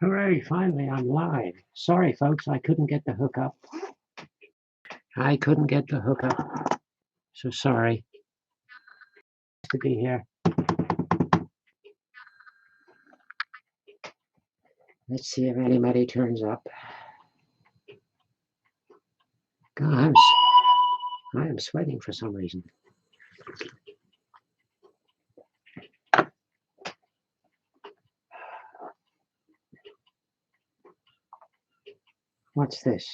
Hooray, finally I'm live. Sorry folks, I couldn't get the hookup. So sorry to be here. Let's see if anybody turns up. God, I am sweating for some reason. What's this?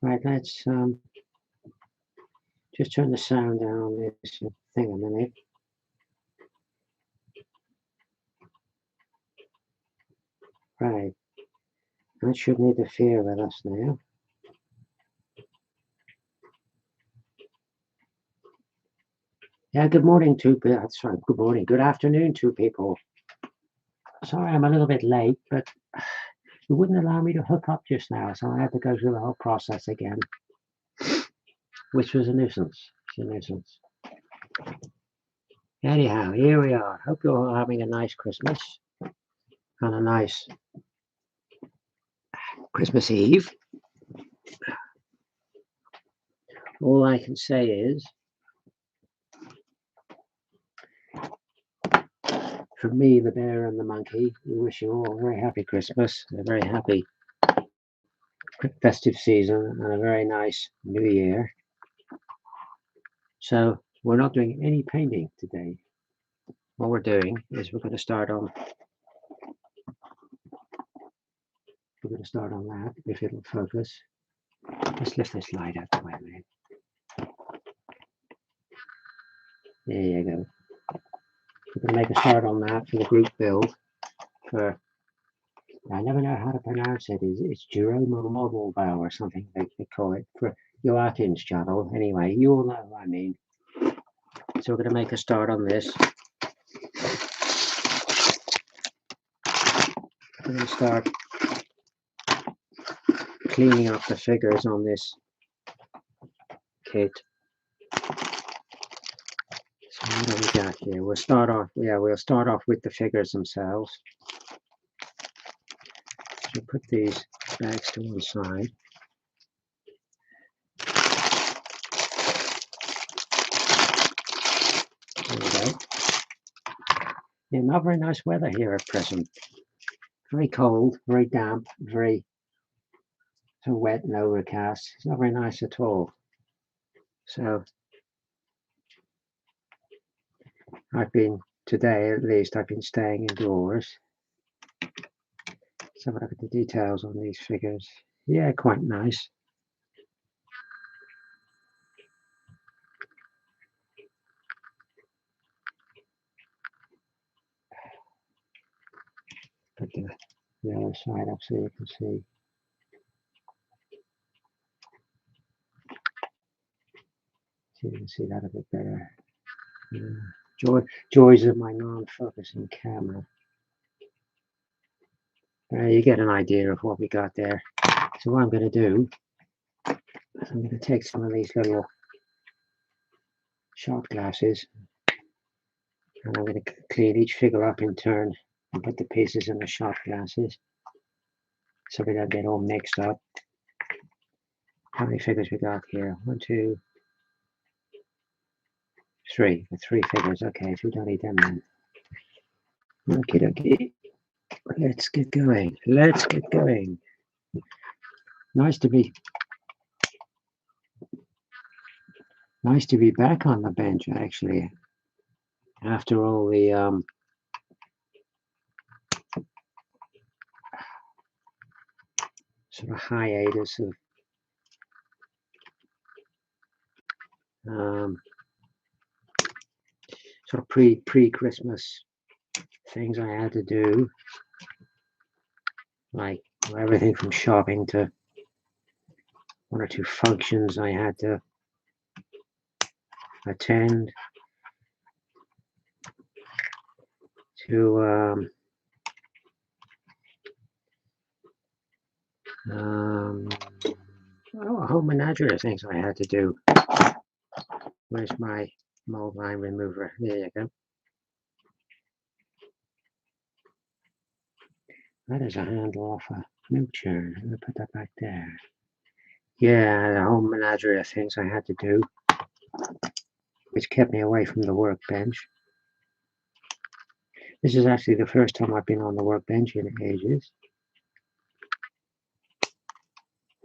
Right, let's just turn the sound down on this thing a minute. Right, that shouldn't interfere with us now. Yeah, good morning to, sorry, good morning, good afternoon to people. Sorry I'm a little bit late, but it wouldn't allow me to hook up just now, so I had to go through the whole process again, which was a nuisance. It's a nuisance. Anyhow, here we are. Hope you're all having a nice Christmas and a nice Christmas Eve. All I can say is, from me, the bear and the monkey, we wish you all a very happy Christmas, a very happy festive season, and a very nice new year. So we're not doing any painting today. What we're doing is we're going to start on that, if it'll focus. Let's lift this light out the way a minute. There you go. We're going to make a start on that for the group build. I never know how to pronounce it. It's Jerome Model Bow or something they call it for Joachim's channel. Anyway, you all know what I mean. So we're going to make a start on this. We're going to start cleaning up the figures on this kit. So what do we got here? We'll start off with the figures themselves. So put these bags to one side. There we go. Yeah, not very nice weather here at present. Very cold, very damp, very so wet and overcast. It's not very nice at all. So today at least, I've been staying indoors. Let's have a look at the details on these figures. Yeah, quite nice. Put the other side up so you can see. So you can see that a bit better. Joys of my non-focusing camera. You get an idea of what we got there. So what I'm going to do is I'm going to take some of these little shot glasses and I'm going to clean each figure up in turn and put the pieces in the shot glasses so we don't get all mixed up. How many figures we got here? 1, 2, 3. 3 figures. Okay, so we don't need them then. Okay. Let's get going. Nice to be back on the bench actually. After all the sort of hiatus of sort of pre-Christmas things I had to do, like everything from shopping to 1 or 2 functions I had to attend, to a whole menagerie of things I had to do. Where's my mold line remover? There you go. That is a handle off a milk churn. I'm going to put that back there. Yeah, the whole menagerie of things I had to do, which kept me away from the workbench. This is actually the first time I've been on the workbench in ages.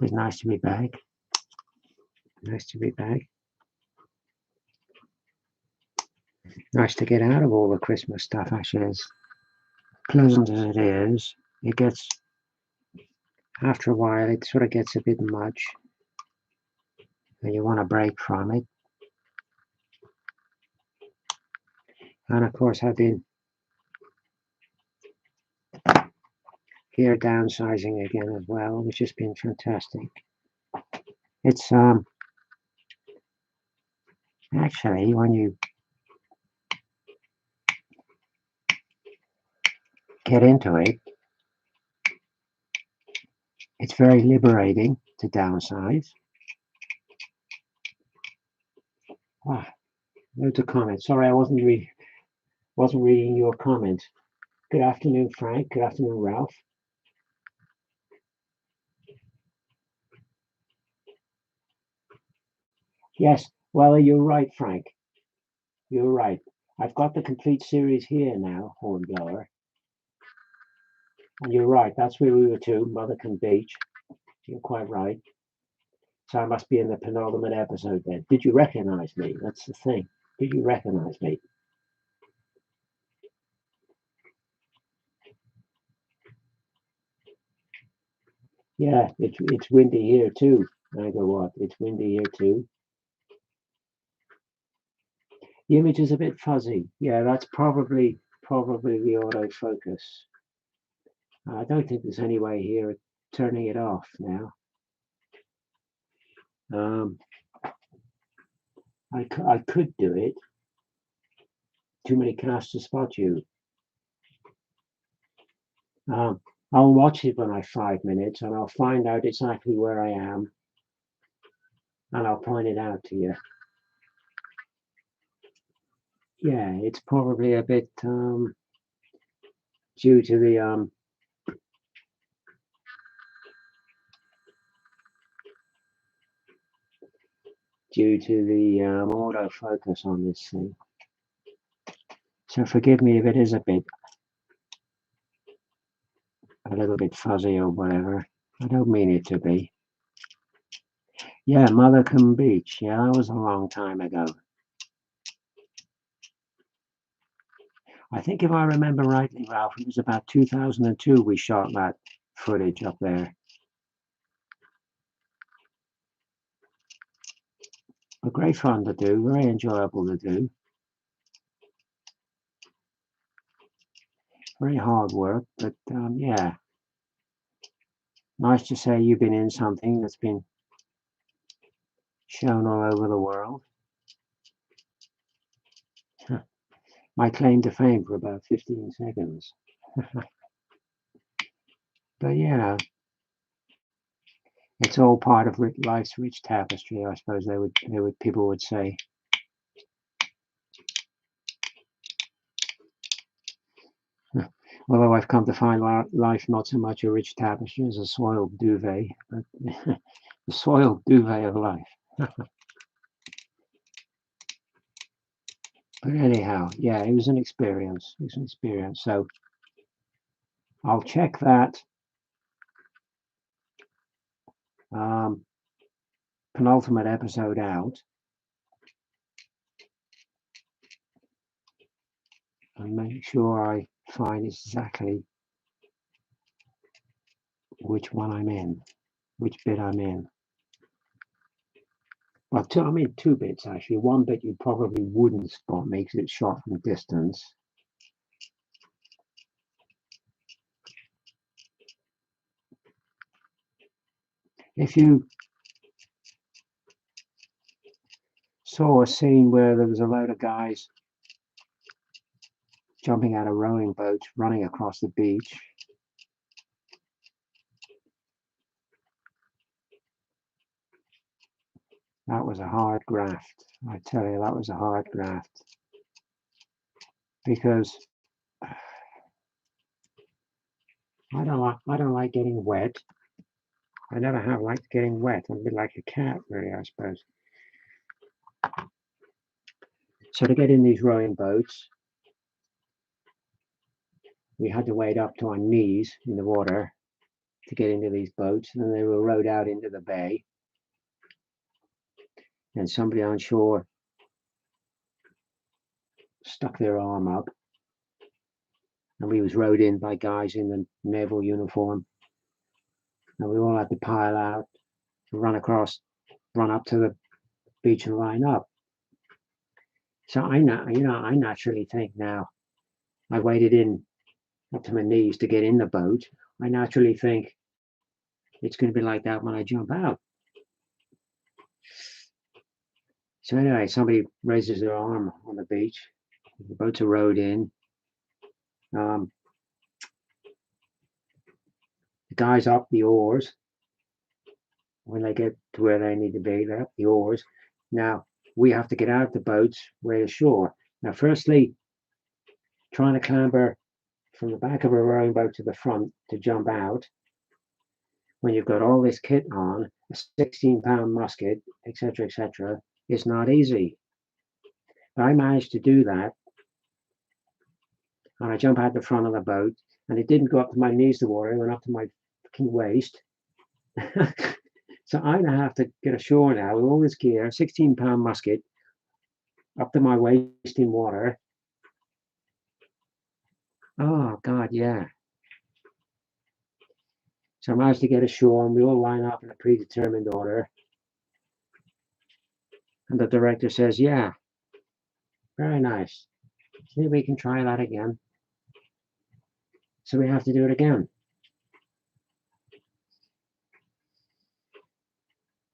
It's nice to be back. Nice to be back. Nice to get out of all the Christmas stuff, actually. As pleasant as it is, it gets, after a while, it sort of gets a bit much. And you want a break from it. And of course, I've been here downsizing again as well, which has been fantastic. It's actually, when you get into it, it's very liberating to downsize. Ah, loads of comments. Sorry, I wasn't reading your comment. Good afternoon, Frank. Good afternoon, Ralph. Yes, well, you're right, Frank. You're right. I've got the complete series here now, Hornblower. And you're right, that's where we were to, Mothercombe Beach. You're quite right. So I must be in the penultimate episode then. Did you recognize me? That's the thing. Did you recognize me? Yeah, it's windy here too. I go, what? It's windy here too. The image is a bit fuzzy. Yeah, that's probably the autofocus. I don't think there's any way here of turning it off now. I could do it. Too many casts to spot you. I'll watch it when I 5 minutes and I'll find out exactly where I am and I'll point it out to you. Yeah, it's probably a bit due to the autofocus on this thing. So forgive me if it is a little bit fuzzy or whatever. I don't mean it to be. Yeah, Mothercombe Beach. Yeah, that was a long time ago. I think if I remember rightly, Ralph, it was about 2002 we shot that footage up there. But great fun to do, very enjoyable to do. Very hard work, but yeah. Nice to say you've been in something that's been shown all over the world. My claim to fame for about 15 seconds. But you know, it's all part of life's rich tapestry, I suppose people would say. Although I've come to find life not so much a rich tapestry as a soiled duvet, but the soiled duvet of life. But anyhow, yeah, it was an experience. It was an experience. So I'll check that penultimate episode out and make sure I find exactly which one I'm in, which bit I'm in. Well, I'm in two bits actually. One bit you probably wouldn't spot me because it's shot from distance. If you saw a scene where there was a load of guys jumping out of rowing boats, running across the beach, that was a hard graft. I tell you, that was a hard graft. Because I don't like getting wet. I never have liked getting wet. I'm a bit like a cat, really, I suppose. So to get in these rowing boats, we had to wade up to our knees in the water to get into these boats, and then they were rowed out into the bay. And somebody on shore stuck their arm up, and we was rowed in by guys in the naval uniform, and we all had to pile out, run across, run up to the beach and line up. So I naturally think now, I waded in up to my knees to get in the boat. I naturally think it's going to be like that when I jump out. So anyway, somebody raises their arm on the beach. The boats are rowed in. The guys up the oars. When they get to where they need to be, they're up the oars. Now we have to get out of the boats way ashore. Now, firstly, trying to clamber from the back of a rowing boat to the front to jump out when you've got all this kit on, a 16-pound musket, etc., is not easy. But I managed to do that, and I jump out the front of the boat, and it didn't go up to my knees, the water, it went up to my fucking waist. So I now have to get ashore now with all this gear, 16-pound musket, up to my waist in water. Oh, God, yeah. So I managed to get ashore, and we all line up in a predetermined order. And the director says, yeah, very nice. See, we can try that again. So we have to do it again.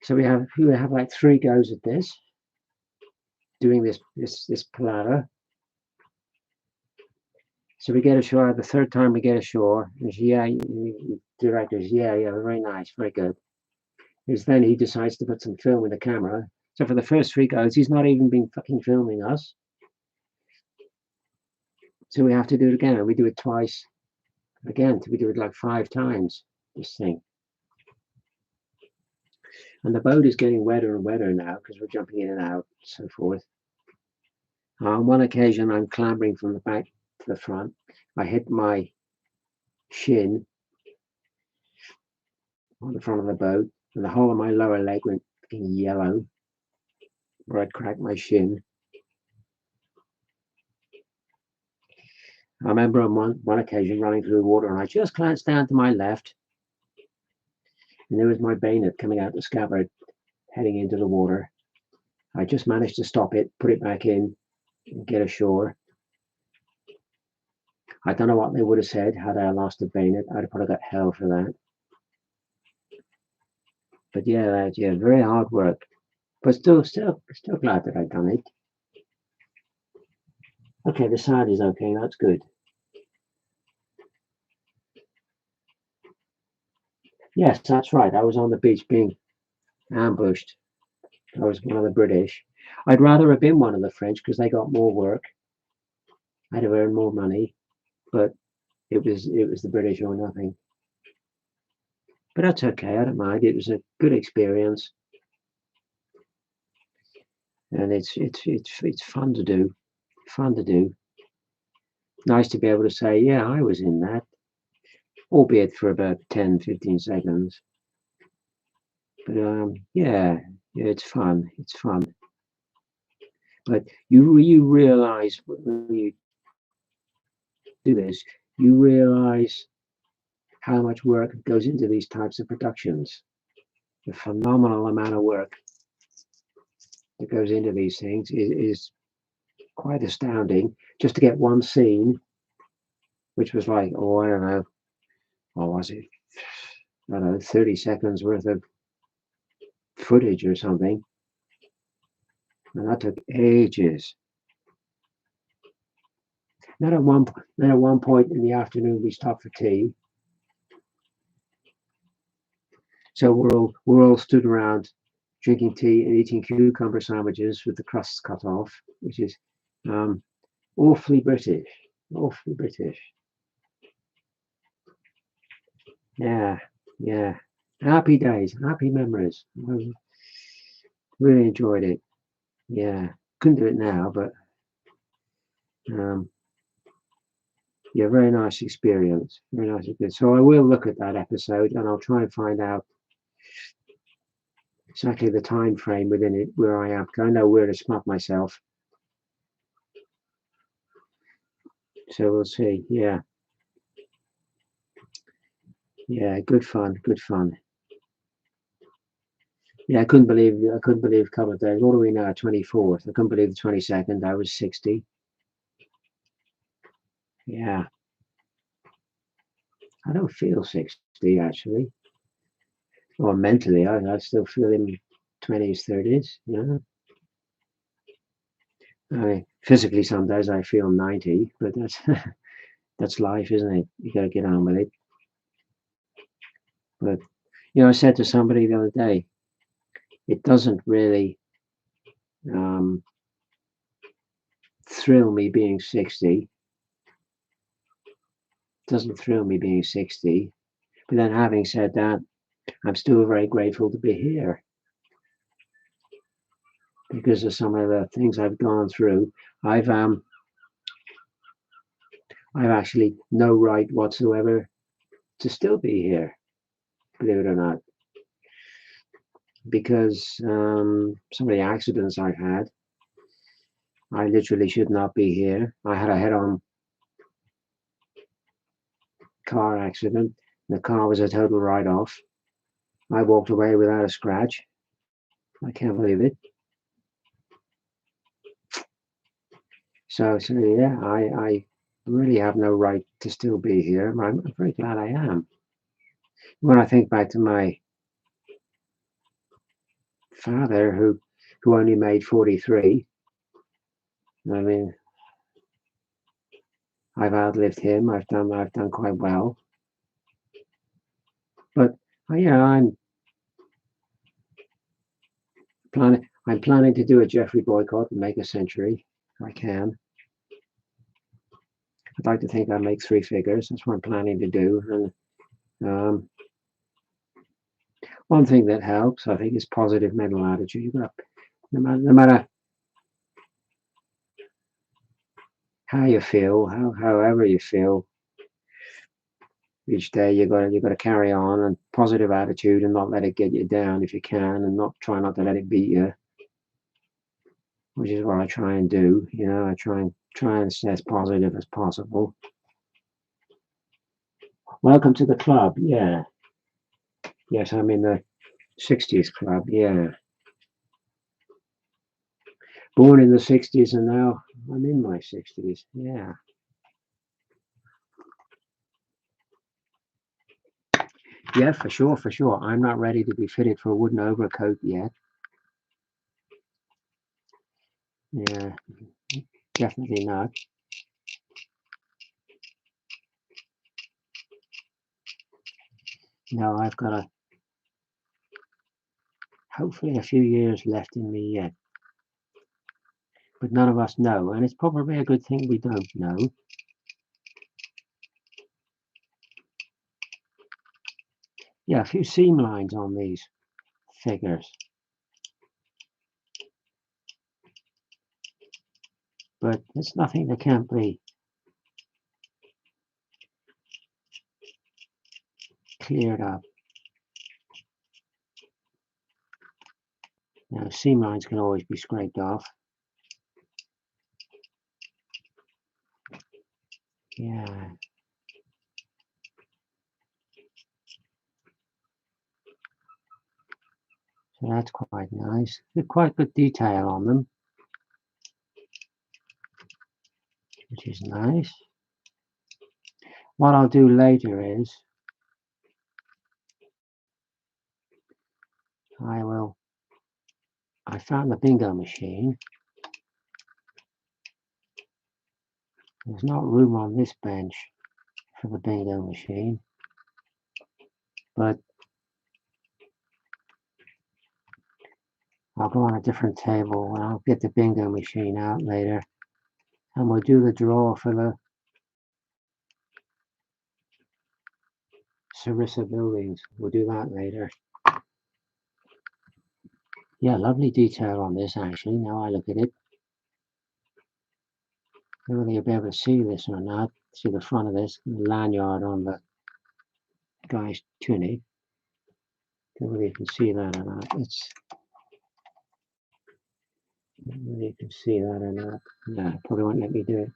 So we have like 3 goes at this, doing this palaver. So we get ashore. The 3rd time we get ashore, and director's yeah, very nice, very good. Is then he decides to put some film in the camera. So for the first 3 goes, he's not even been fucking filming us. So we have to do it again, and we do it twice. Again, we do it like 5 times. This thing. And the boat is getting wetter and wetter now because we're jumping in and out, and so forth. On one occasion, I'm clambering from the back to the front. I hit my shin on the front of the boat, and the whole of my lower leg went yellow, where I'd cracked my shin. I remember on one occasion running through the water, and I just glanced down to my left, and there was my bayonet coming out the scabbard, heading into the water. I just managed to stop it, put it back in, and get ashore. I don't know what they would have said had I lost the bayonet. I'd have probably got hell for that. But yeah, very hard work. But still glad that I'd done it. Okay, the sound is okay. That's good. Yes, that's right. I was on the beach being ambushed. I was one of the British. I'd rather have been one of the French because they got more work. I'd have earned more money, but it was the British or nothing. But that's okay. I don't mind. It was a good experience, and it's fun to do. Fun to do. Nice to be able to say, yeah, I was in that, albeit for about 10-15 seconds. But yeah, it's fun. It's fun. But you realize when you do this, you realize how much work goes into these types of productions. The phenomenal amount of work that goes into these things is quite astounding. Just to get one scene, which was like, I don't know, what was it? I don't know, 30 seconds worth of footage or something. And that took ages. Then at one point in the afternoon, we stopped for tea. So we're all stood around drinking tea and eating cucumber sandwiches with the crusts cut off, which is awfully British. Awfully British. Yeah, yeah. Happy days, happy memories. I really enjoyed it. Yeah, couldn't do it now, but um, yeah, very nice experience. Very nice experience. So I will look at that episode and I'll try and find out exactly the time frame within it where I am. 'Cause I know where to spot myself. So we'll see. Yeah, yeah. Good fun. Good fun. Yeah, I couldn't believe a couple of days. What are we now? 24th. I couldn't believe the 22nd. I was 60. Yeah, I don't feel 60 actually. Or mentally, I still feel in 20s, 30s. You know, physically some days I feel 90, but that's that's life, isn't it? You got to get on with it. But I said to somebody the other day, it doesn't really um, thrill me being 60. Doesn't thrill me being 60. But then, having said that, I'm still very grateful to be here because of some of the things I've gone through. I've um I've actually no right whatsoever to still be here, believe it or not, because some of the accidents I've had, I literally should not be here. I had a head-on car accident. The car was a total write-off. I walked away without a scratch. I can't believe it. So yeah, I really have no right to still be here. I'm very glad I am. When I think back to my father, who only made 43, I mean, I've outlived him. I've done quite well. But yeah, I'm planning to do a Jeffrey boycott and make a century if I can. I'd like to think I make three figures. That's what I'm planning to do. And one thing that helps, I think, is positive mental attitude. You've got no matter how you feel, however you feel each day, you got to carry on and positive attitude and not let it get you down if you can, and not try not to let it beat you, which is what I try and do. I try and stay as positive as possible. Welcome to the club. Yeah. Yes, I'm in the 60s club. Yeah. Born in the 60s and now I'm in my 60s. Yeah. Yeah, for sure, for sure. I'm not ready to be fitted for a wooden overcoat yet. Yeah, definitely not. No, I've got hopefully a few years left in me yet, but none of us know, and it's probably a good thing we don't know. Yeah, a few seam lines on these figures, but it's nothing that can't be cleared up. Seam lines can always be scraped off. Yeah, so that's quite nice. Quite good detail on them, which is nice. What I'll do later is I found the bingo machine. There's not room on this bench for the bingo machine, but I'll go on a different table and I'll get the bingo machine out later and we'll do the draw for the Sarissa buildings. We'll do that later. Yeah, lovely detail on this actually. Now I look at it. I don't know whether you'll be able to see this or not. See the front of this lanyard on the guy's tunic. I don't know whether you can see that or not. I don't know whether you can see that or not. No, probably won't let me do it.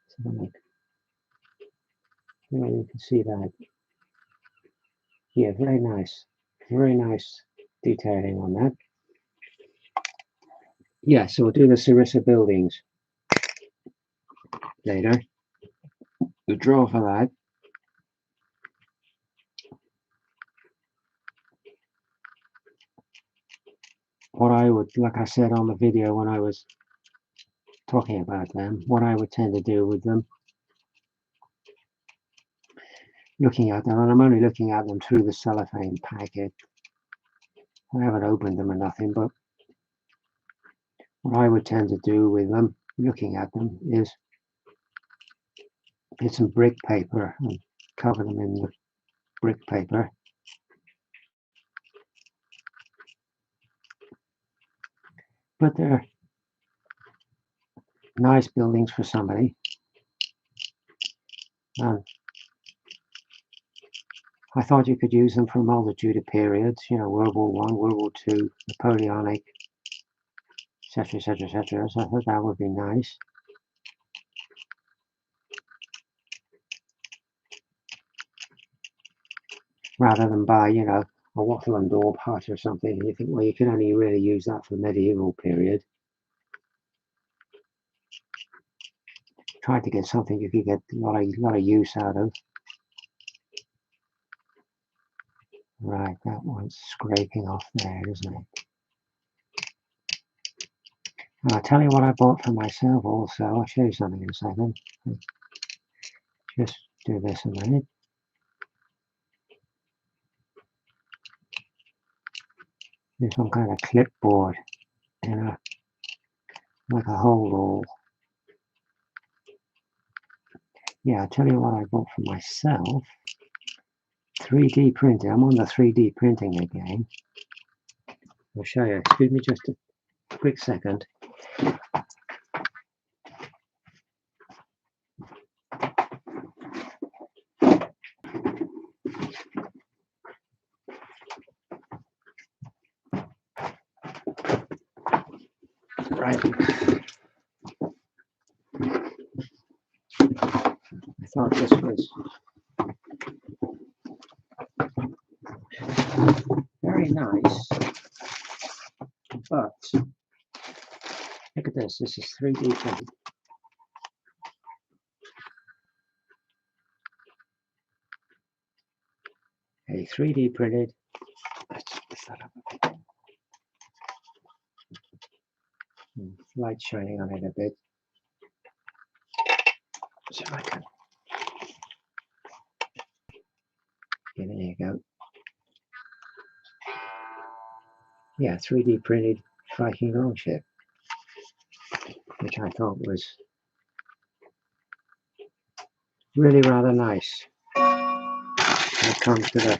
So like, yeah, you can see that. Yeah, very nice. Very nice detailing on that. Yeah, so we'll do the Sarissa buildings later. We'll draw for that. What I would, like I said on the video when I was talking about them, what I would tend to do with them, looking at them, and I'm only looking at them through the cellophane packet. I haven't opened them or nothing, but what I would tend to do with them, looking at them, is get some brick paper and cover them in the brick paper. But they're nice buildings for somebody. And I thought you could use them for a multitude of periods, you know, World War I, World War II, Napoleonic, etc., etc., etc. So I thought that would be nice. Rather than buy, you know, a wattle and daub hut or something, and you think, well, you can only really use that for the medieval period. Try to get something you could get a lot of use out of. Right, that one's scraping off there, isn't it? And I'll tell you what I bought for myself also. I'll show you something in a second. Just do this a minute. There's some kind of clipboard, you know, like a hold all. Yeah, I'll tell you what I bought for myself. 3D printing. I'm on the 3D printing again. I'll show you. Excuse me just a quick second. Right. I thought this was very nice, but look at this. This is 3D printed. A 3D printed. Let's lift that up a bit. Light shining on it a bit. So I can. Yeah, there you go. Yeah, 3D printed Viking longship, which I thought was really rather nice. When it comes to the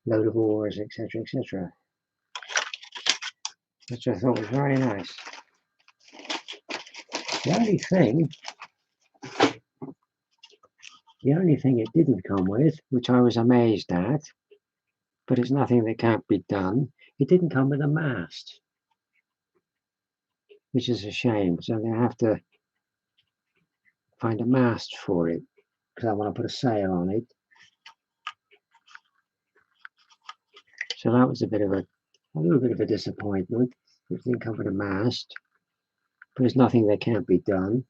load of oars, etc., etc., which I thought was very nice. The only thing it didn't come with, which I was amazed at, but it's nothing that can't be done, it didn't come with a mast, which is a shame. So I'm going to have to find a mast for it, because I want to put a sail on it. So that was a little bit of a disappointment. It didn't come with a mast, but there's nothing that can't be done.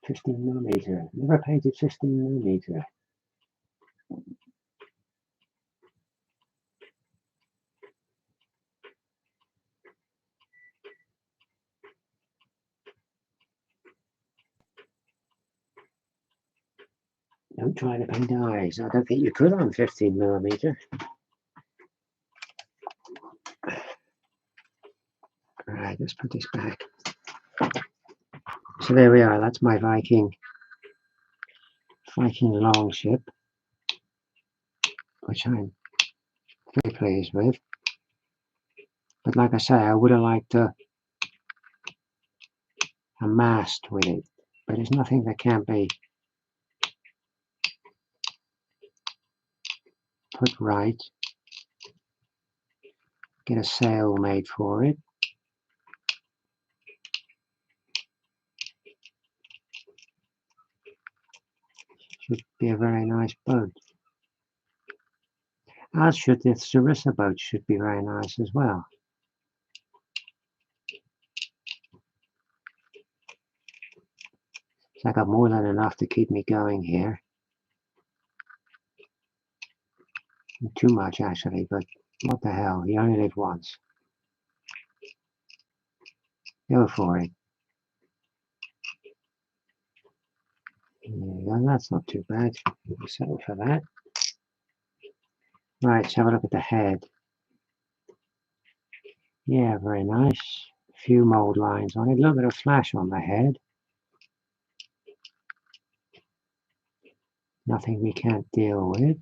$15mm. Never painted $15mm. Don't try to paint eyes. I don't think you could on 15mm. Alright, let's put this back. So there we are, that's my Viking longship, which I'm very pleased with. But like I say, I would have liked a mast with it, but there's nothing that can't be put right. Get a sail made for it. Should be a very nice boat. As should the Sarissa boat, should be very nice as well. So I got more than enough to keep me going here. Too much actually, but what the hell, you only live once. Go for it. Yeah, that's not too bad. We'll settle for that. Right, let's have a look at the head. Yeah, very nice. A few mold lines on it. A little bit of flash on the head. Nothing we can't deal with.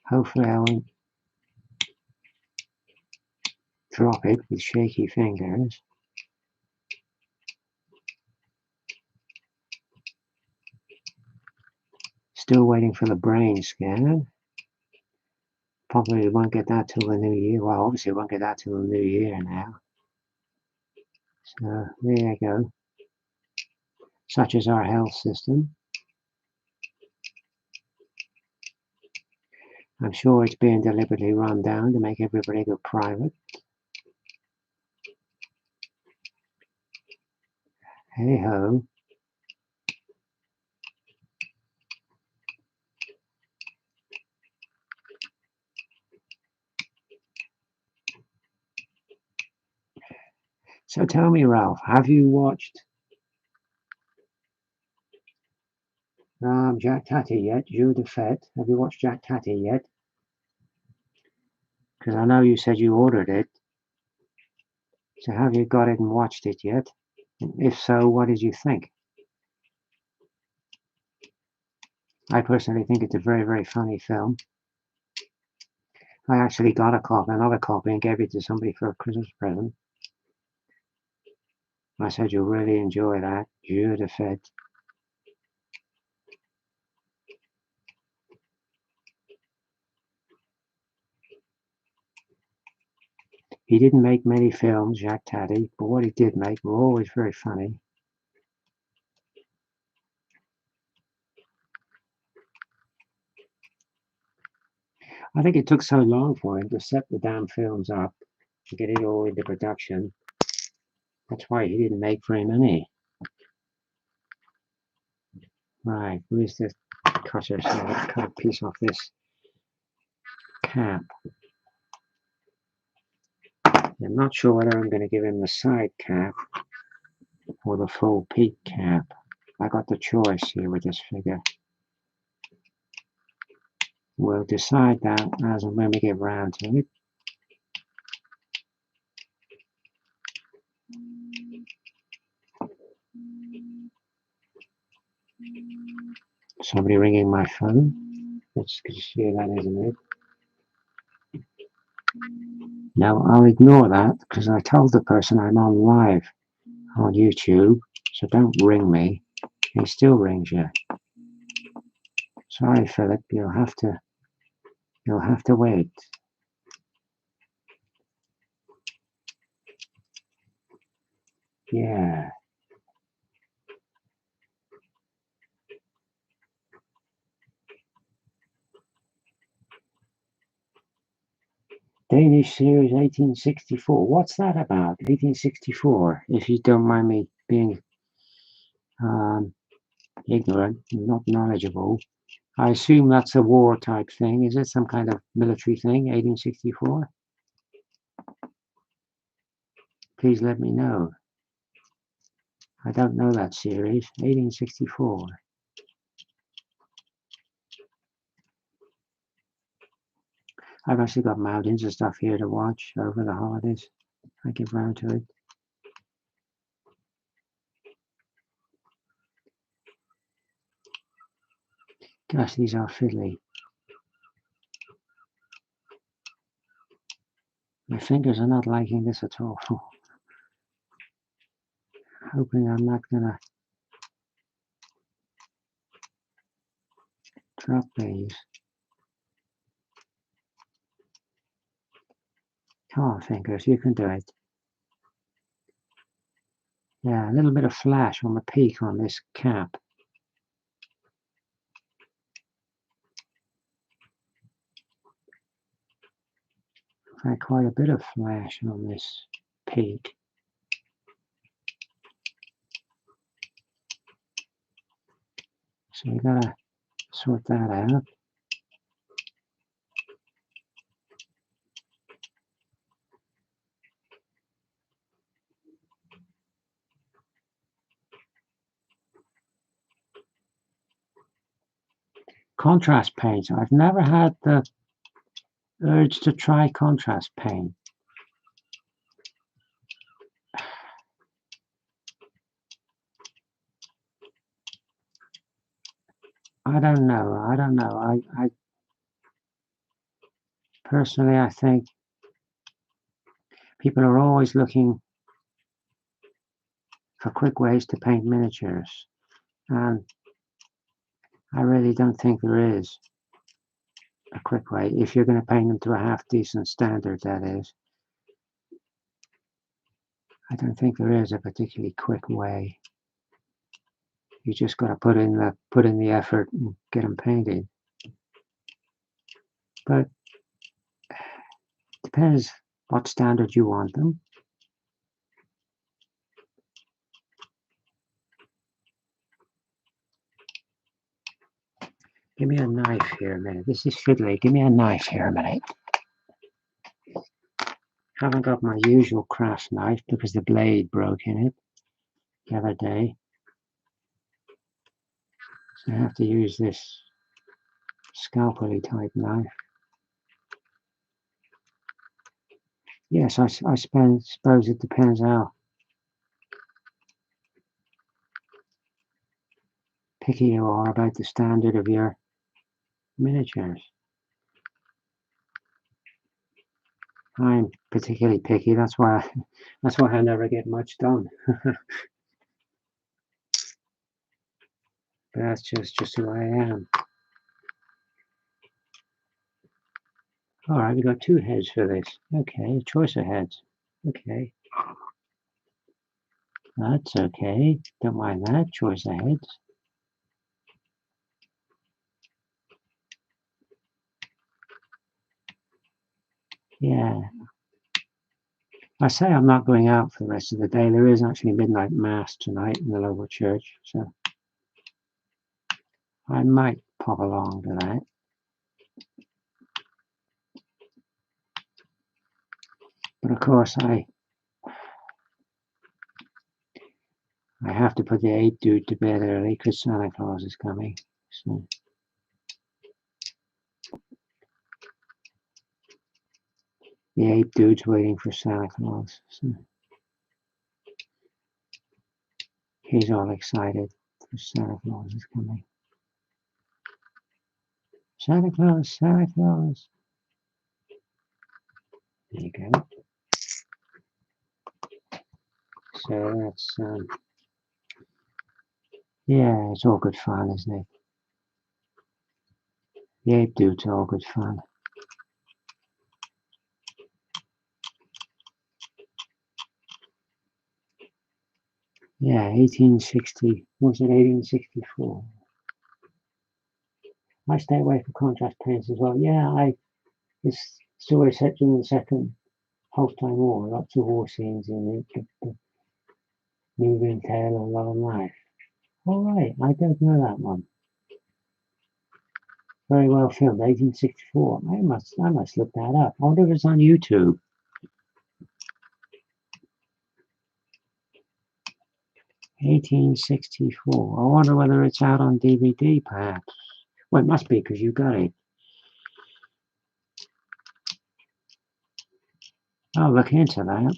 Hopefully I won't drop it with shaky fingers. Still waiting for the brain scan. Probably won't get that till the new year. Well, obviously won't get that till the new year now. So there you go. Such is our health system. I'm sure it's being deliberately run down to make everybody go private. Hey ho. So tell me, Ralph, have you watched Jack Tatty yet? Jeu de Fête. Have you watched Jack Tatty yet? Because I know you said you ordered it. So have you got it and watched it yet? And if so, what did you think? I personally think it's a very, very funny film. I actually got another copy, and gave it to somebody for a Christmas present. I said you'll really enjoy that. Jeu de Fête. He didn't make many films, Jacques Tati, but what he did make were always very funny. I think it took so long for him to set the damn films up, to get it all into production. That's why he didn't make very many. Right, where's the cutter? So let's cut a piece off this cap. I'm not sure whether I'm going to give him the side cap or the full peak cap. I got the choice here with this figure. We'll decide that as and when we get round to it. Somebody ringing my phone. Let's see that, isn't it? Now I'll ignore that because I told the person I'm on live on YouTube, so don't ring me. He still rings you. Sorry, Philip, you'll have to wait. Yeah. Danish series 1864. What's that about? 1864, if you don't mind me being ignorant, not knowledgeable. I assume that's a war type thing. Is it some kind of military thing, 1864? Please let me know. I don't know that series. 1864. I've actually got mountains and stuff here to watch over the holidays. I get round to it. Gosh, these are fiddly. My fingers are not liking this at all. Hoping I'm not gonna drop these. Come on, fingers, you can do it. Yeah, a little bit of flash on the peak on this cap. Quite a bit of flash on this peak. So we gotta sort that out. Contrast paints. I've never had the urge to try contrast paint. I don't know. I personally, I think people are always looking for quick ways to paint miniatures, and I really don't think there is a quick way. If you're going to paint them to a half decent standard, that is. I don't think there is a particularly quick way. You just got to put in the effort and get them painted. But depends what standard you want them. Give me a knife here a minute. This is fiddly. Give me a knife here a minute. Haven't got my usual craft knife because the blade broke in it the other day. So I have to use this scalpel-y type knife. Yes, I suppose it depends how picky you are about the standard of your miniatures. I'm particularly picky. That's why I never get much done. But that's just who I am. All right, we got two heads for this. Okay, choice of heads. Okay. That's okay. Don't mind that. Choice of heads. Yeah. I say I'm not going out for the rest of the day. There is actually midnight mass tonight in the local church, so I might pop along to that. But of course, I have to put the ape dude to bed early because Santa Claus is coming. So the ape dude's waiting for Santa Claus. So he's all excited because Santa Claus is coming. Santa Claus, Santa Claus. There you go. So that's yeah, it's all good fun, isn't it? The ape dude's all good fun. Yeah, 1860. Was it 1864? I stay away from contrast paints as well. Yeah, this story set during the Second Holstein War. Lots of war scenes in it. The moving tale of love and life. All right, I don't know that one. Very well filmed, 1864. I must look that up. I wonder if it's on YouTube. 1864. I wonder whether it's out on DVD, perhaps. Well, it must be because you got it. I'll look into that.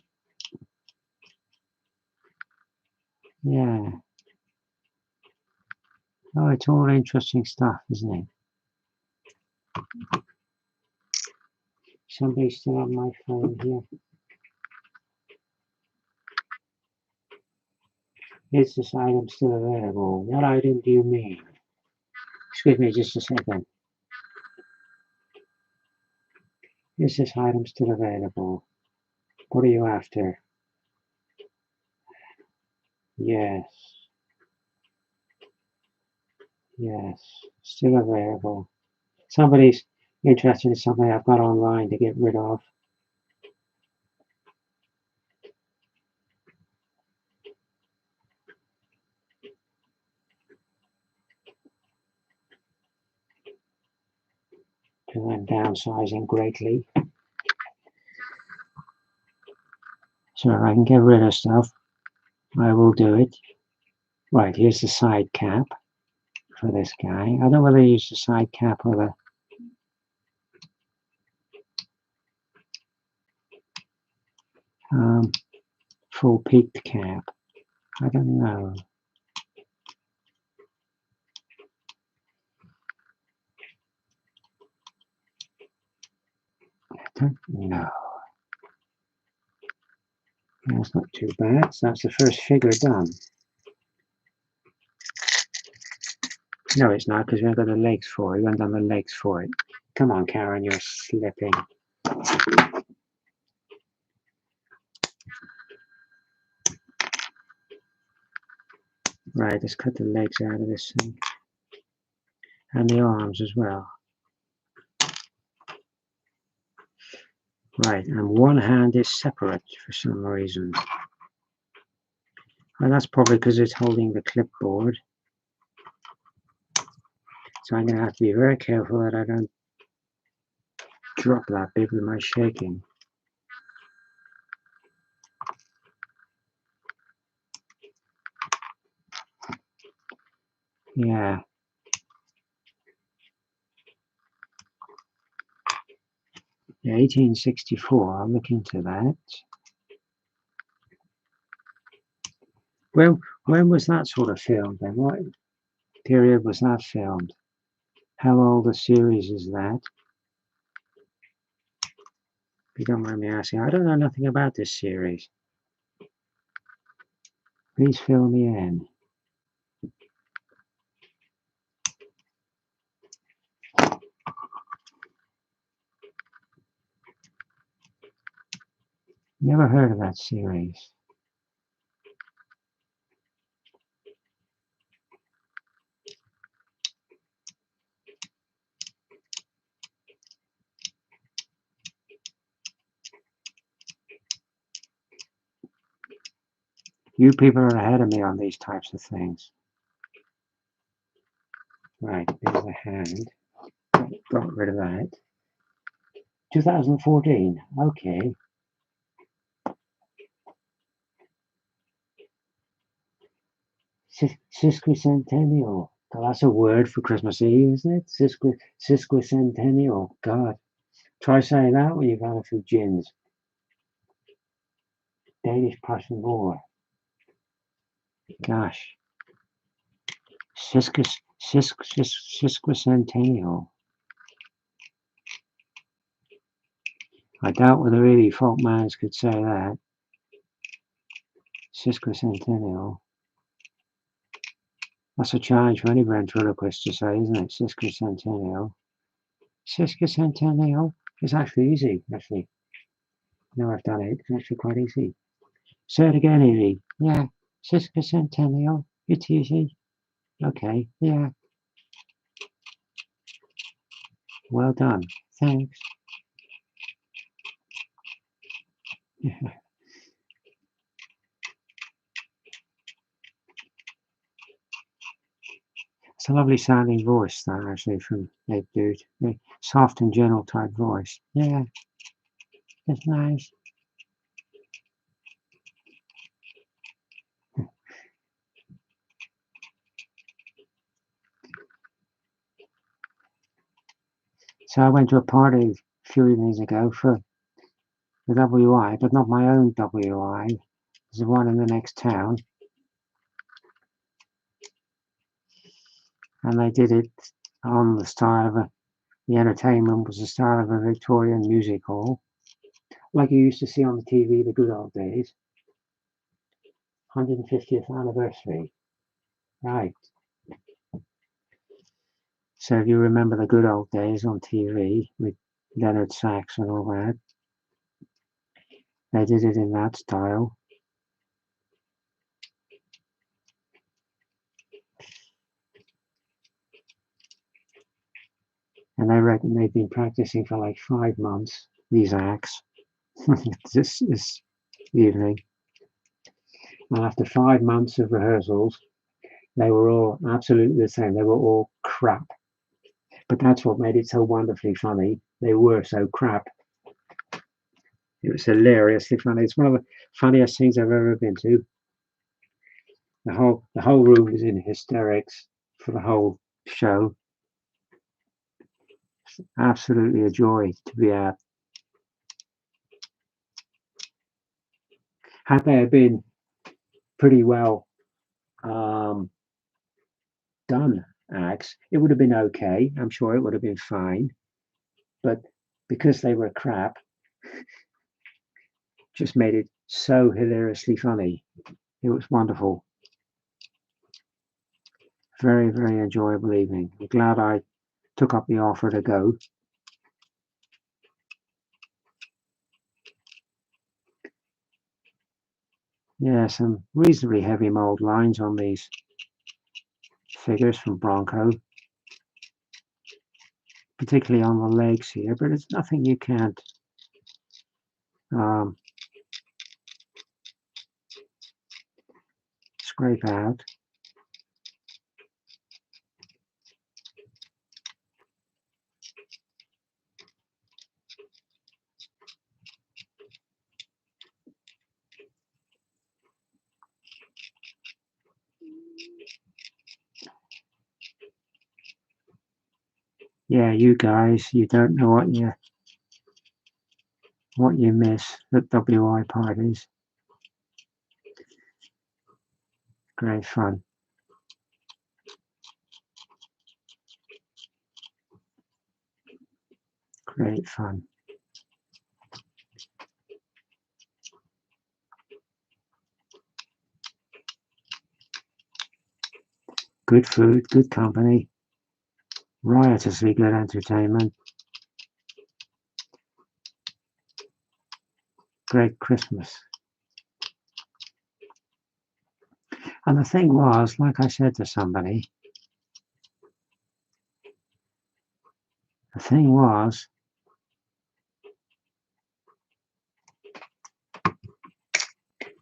Yeah. Oh, it's all interesting stuff, isn't it? Somebody's still on my phone here. Is this item still available? What item do you mean? Excuse me just a second. Is this item still available? What are you after? Yes. Yes. Still available. Somebody's interested in something I've got online to get rid of. Because I'm downsizing greatly. So if I can get rid of stuff, I will do it. Right, here's the side cap for this guy. I don't know whether to use the side cap or the full peaked cap. I don't know. I don't know. That's not too bad. So that's the first figure done. No, it's not, because we haven't got the legs for it. We haven't done the legs for it. Come on, Karen, you're slipping. Right, let's cut the legs out of this thing. And the arms as well. Right, and one hand is separate for some reason. And that's probably because it's holding the clipboard. So I'm going to have to be very careful that I don't drop that bit with my shaking. Yeah. Yeah, 1864, I'll look into that. When was that sort of filmed then? What period was that filmed? How old a series is that? If you don't mind me asking, I don't know nothing about this series. Please fill me in. Never heard of that series. You people are ahead of me on these types of things. Right, there's the hand. Got rid of that. 2014, okay. Sesquicentennial. God, that's a word for Christmas Eve, isn't it? Sesquicentennial. God. Try saying that when you've had a few gins. Danish-Prussian War. Gosh. Sesquicentennial. I doubt whether really folkmans could say that. Sesquicentennial. That's a challenge for any ventriloquist to say, isn't it? Sesquicentennial. Sesquicentennial is actually easy, actually. Now I've done it, it's actually quite easy. Say it again, easy. Yeah. Sesquicentennial. It's easy. Okay. Yeah. Well done. Thanks. It's a lovely sounding voice, that actually, from that dude. A soft and gentle type voice. Yeah. That's nice. So I went to a party a few evenings ago for the WI, but not my own WI. There's one in the next town. And they did it on the style of the entertainment was the style of a Victorian music hall, like you used to see on the TV, the good old days. 150th anniversary. Right. So if you remember the good old days on TV with Leonard Sachs and all that, they did it in that style. And I reckon they've been practicing for like 5 months, these acts. This evening. And after 5 months of rehearsals, they were all absolutely the same. They were all crap. But that's what made it so wonderfully funny. They were so crap. It was hilariously funny. It's one of the funniest things I've ever been to. The whole room was in hysterics for the whole show. Absolutely a joy to be at. Had they been pretty well done acts, it would have been okay. I'm sure it would have been fine. But because they were crap, just made it so hilariously funny. It was wonderful. Very, very enjoyable evening. I'm glad I took up the offer to go. Yeah, some reasonably heavy mold lines on these figures from Bronco, particularly on the legs here, but it's nothing you can't scrape out. Yeah, you guys, you don't know what you miss at WI parties. Great fun. Great fun. Good food, good company, riotously good entertainment. Great Christmas. And the thing was, like I said to somebody, the thing was,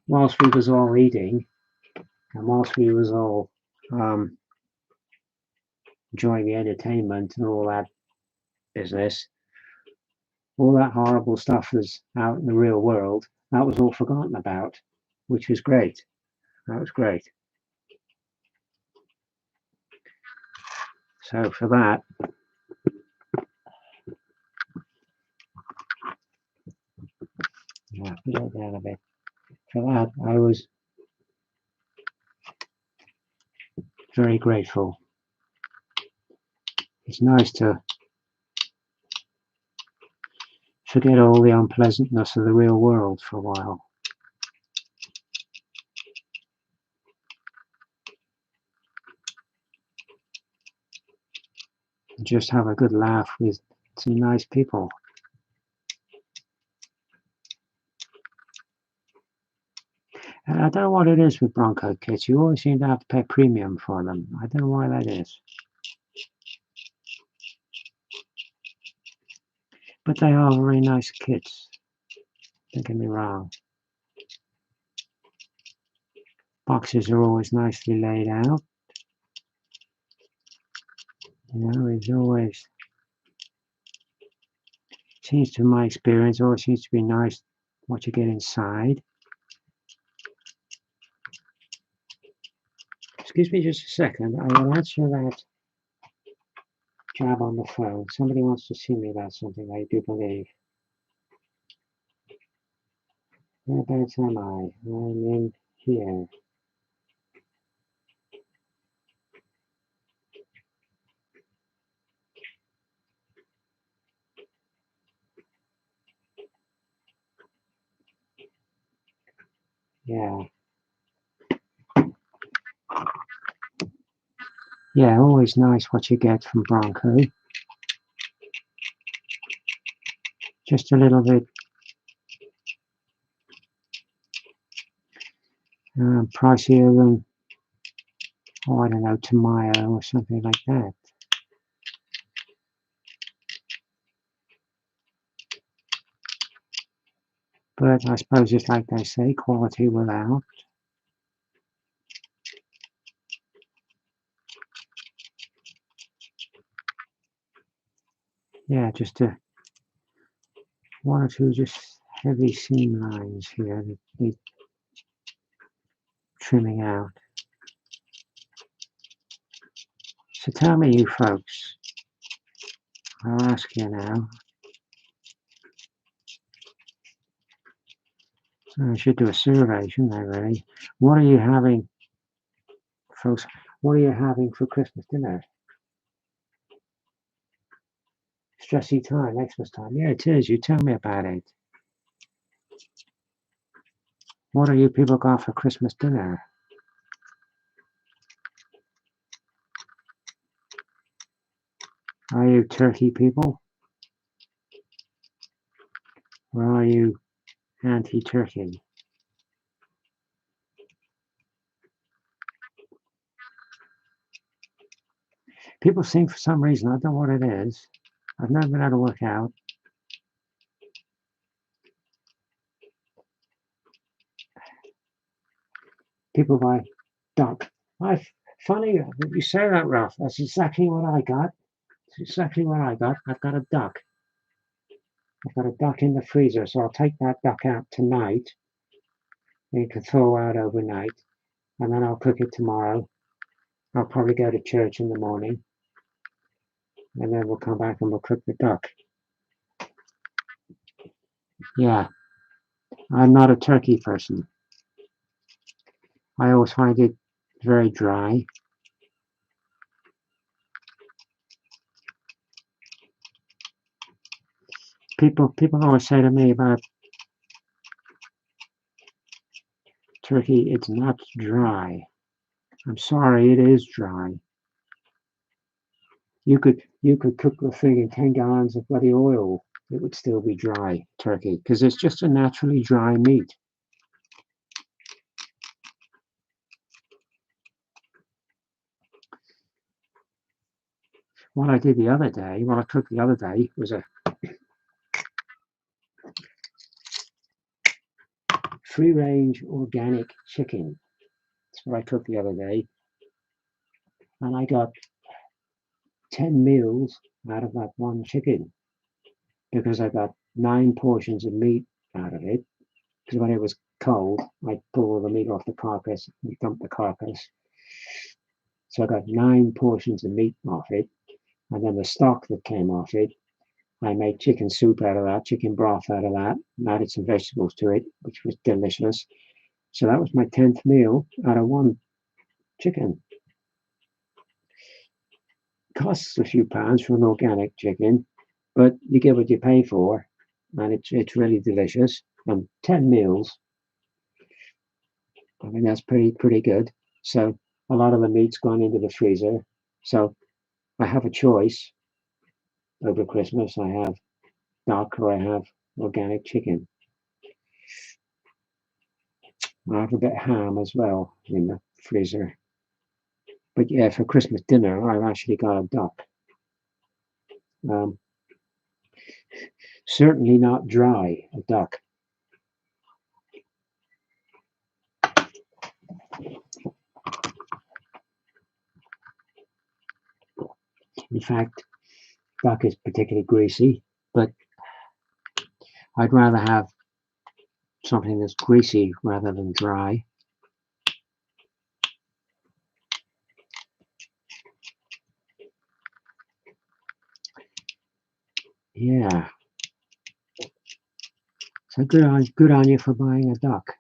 whilst we was all eating, and whilst we was all enjoying the entertainment and all that business, all that horrible stuff was out in the real world. That was all forgotten about, which was great. That was great. So for that, yeah, put it down a bit. For that, I was very grateful. It's nice to forget all the unpleasantness of the real world for a while. And just have a good laugh with some nice people. And I don't know what it is with Bronco kits. You always seem to have to pay premium for them. I don't know why that is. But they are very nice kits. Don't get me wrong. Boxes are always nicely laid out. You know, it's always, seems to my experience, always seems to be nice what you get inside. Excuse me just a second. I will answer that Jab on the phone. Somebody wants to see me about something, I do believe. Whereabouts am I? I'm in here. Yeah. Yeah, always nice what you get from Bronco. Just a little bit pricier than, oh, I don't know, Tamayo or something like that. But I suppose it's like they say, quality will out. Yeah, just one or two just heavy seam lines here that need trimming out. So tell me, you folks, I'll ask you now. I should do a survey, shouldn't I, really? What are you having, folks? What are you having for Christmas dinner? Stressy time, Xmas time. Yeah, it is. You tell me about it. What are you people got for Christmas dinner? Are you turkey people? Or are you anti-turkey? People seem, for some reason, I don't know what it is. I've never been able to work out. People buy duck. Funny you say that, Ralph. That's exactly what I got. It's exactly what I got. I've got a duck. I've got a duck in the freezer, so I'll take that duck out tonight. And you can thaw out overnight, and then I'll cook it tomorrow. I'll probably go to church in the morning, and then we'll come back and we'll cook the duck. Yeah, I'm not a turkey person. I always find it very dry. People always say to me about turkey, it's not dry. I'm sorry, it is dry. You could cook the thing in 10 gallons of bloody oil. It would still be dry, turkey, because it's just a naturally dry meat. What I did the other day, what I cooked the other day, was a free-range organic chicken. That's what I cooked the other day. And I got 10 meals out of that one chicken because I got 9 portions of meat out of it. Because when it was cold, I pulled all the meat off the carcass and dumped the carcass. So I got 9 portions of meat off it. And then the stock that came off it, I made chicken soup out of that, chicken broth out of that, and added some vegetables to it, which was delicious. So that was my 10th meal out of one chicken. Costs a few pounds for an organic chicken, but you get what you pay for, and it's really delicious. And 10 meals, I mean, that's pretty good. So a lot of the meat's gone into the freezer. So I have a choice over Christmas. I have duck or I have organic chicken. I have a bit of ham as well in the freezer. But yeah, for Christmas dinner, I've actually got a duck. Um, certainly not dry, a duck. In fact, duck is particularly greasy, but I'd rather have something that's greasy rather than dry. Yeah. So good on you for buying a duck.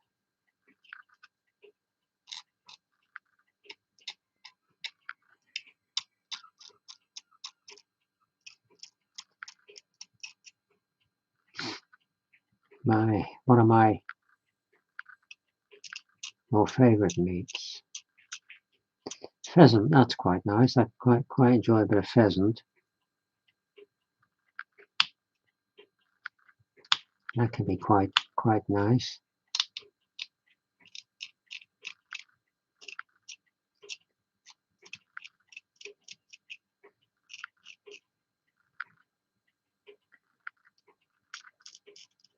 One of my more favourite meats. Pheasant, that's quite nice. I quite enjoy a bit of pheasant. That can be quite nice.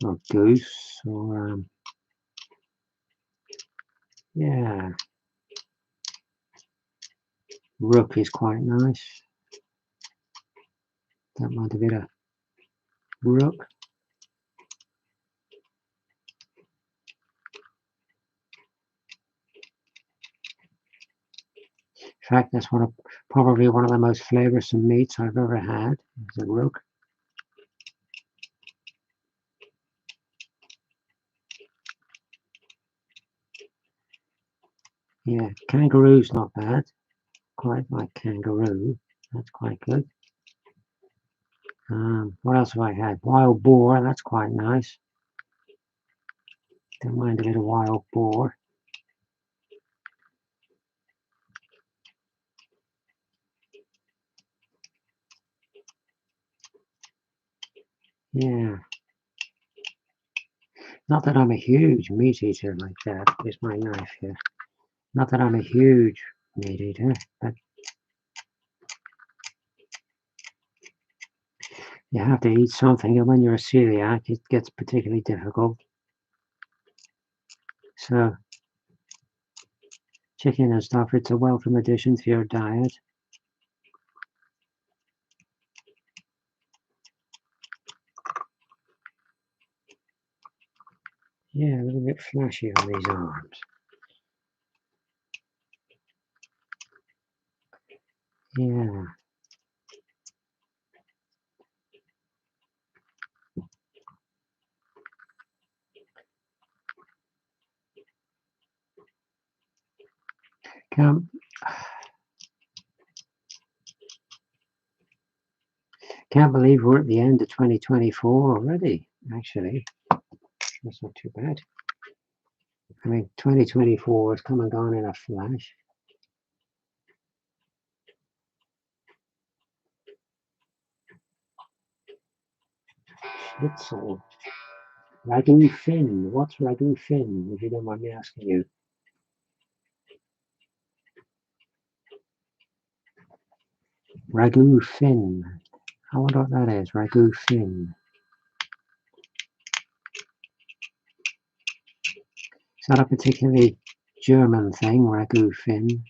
Or goose, or yeah, rook is quite nice. Don't mind a bit of rook. In fact, that's probably one of the most flavoursome meats I've ever had. Is a rook. Yeah, kangaroo's not bad. Quite like kangaroo. That's quite good. What else have I had? Wild boar. That's quite nice. Don't mind a little wild boar. Yeah. Not that I'm a huge meat eater like that. Here's my knife here. Not that I'm a huge meat eater, but you have to eat something, and when you're a celiac, it gets particularly difficult. So chicken and stuff, it's a welcome addition to your diet. Yeah, a little bit flashy on these arms. Yeah. Can't believe we're at the end of 2024 already, actually. That's not too bad. I mean, 2024 has come and gone in a flash. Schnitzel. Ragu fin. What's ragu fin, if you don't mind me asking you? Ragu fin. I wonder what that is. Ragu fin. Is that a particularly German thing, ragu fin?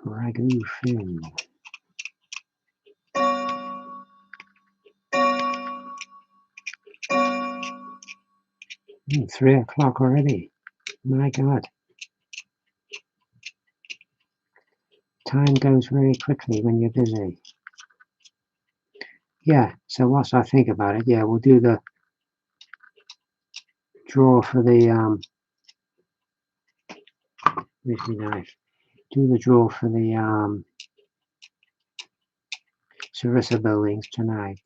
Ragu fin. 3 o'clock already. My God. Time goes very quickly when you're busy. Yeah, so whilst I think about it, yeah, we'll do the draw for the where's my knife? Do the draw for the Sarissa buildings tonight.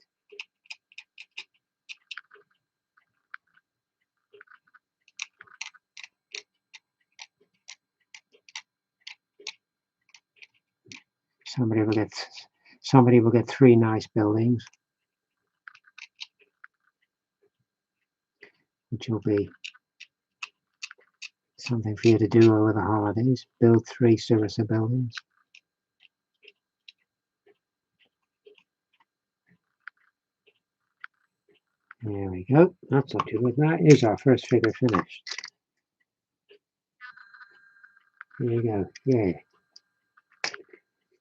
Somebody will get 3 nice buildings, which will be something for you to do over the holidays. Build 3 Sarissa buildings. There we go. That's not too bad. That is our first figure finished. There you go. Yeah.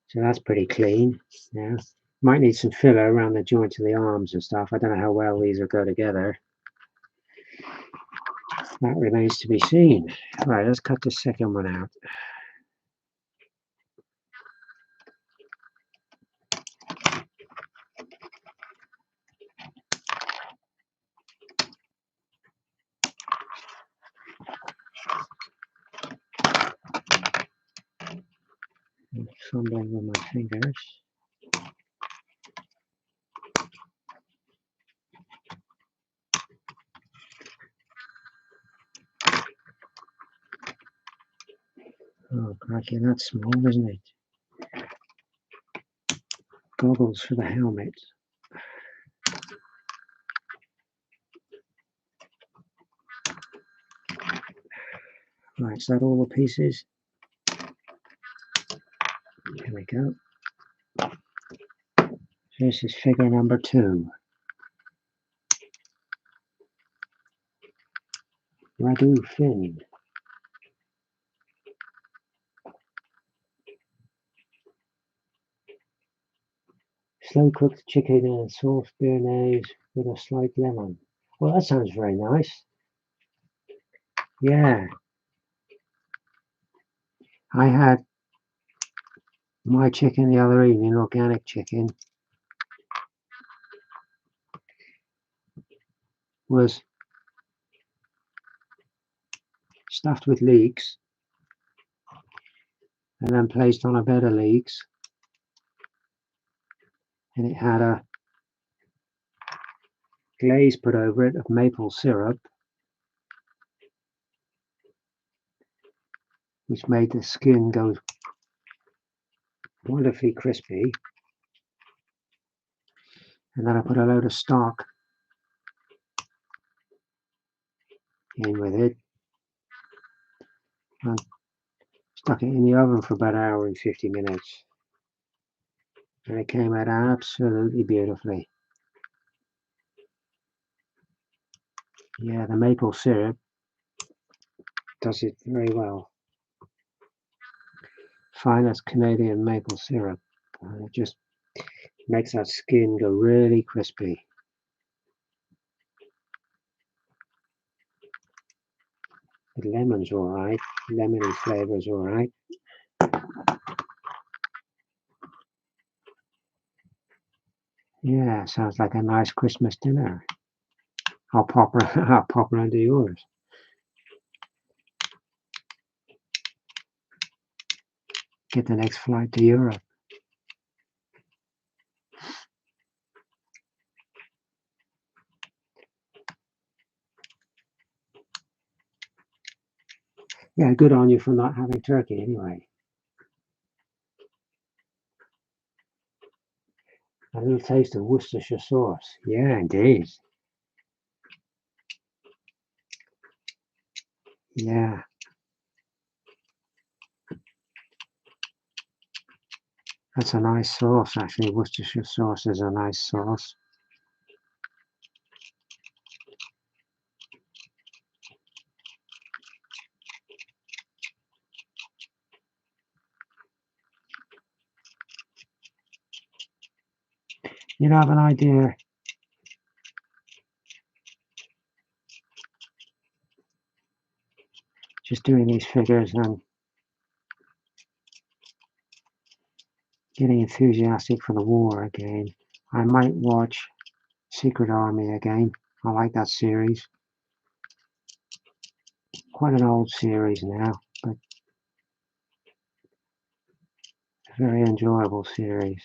So that's pretty clean. Yeah. Might need some filler around the joints of the arms and stuff. I don't know how well these will go together. That remains to be seen. Right, let's cut the second one out. I'm fumbling with my fingers. Oh, crikey, that's small, isn't it? Goggles for the helmet. Right, is that all the pieces? Here we go. This is figure number 2. Ragu fin. Slow cooked chicken and sauce béarnaise with a slight lemon. Well, that sounds very nice. Yeah. I had my chicken the other evening, organic chicken, was stuffed with leeks and then placed on a bed of leeks, and it had a glaze put over it of maple syrup, which made the skin go wonderfully crispy. And then I put a load of stock in with it and stuck it in the oven for about an hour and 50 minutes. And it came out absolutely beautifully. Yeah, the maple syrup does it very well. Finest Canadian maple syrup. And it just makes that skin go really crispy. The lemon's alright, lemony flavor's alright. Yeah, sounds like a nice Christmas dinner. I'll pop around to yours. Get the next flight to Europe. Yeah, good on you for not having turkey anyway. A little taste of Worcestershire sauce. Yeah, indeed. Yeah. That's a nice sauce, actually. Worcestershire sauce is a nice sauce. You know, I have an idea. Just doing these figures and getting enthusiastic for the war again. I might watch Secret Army again. I like that series. Quite an old series now, but a very enjoyable series.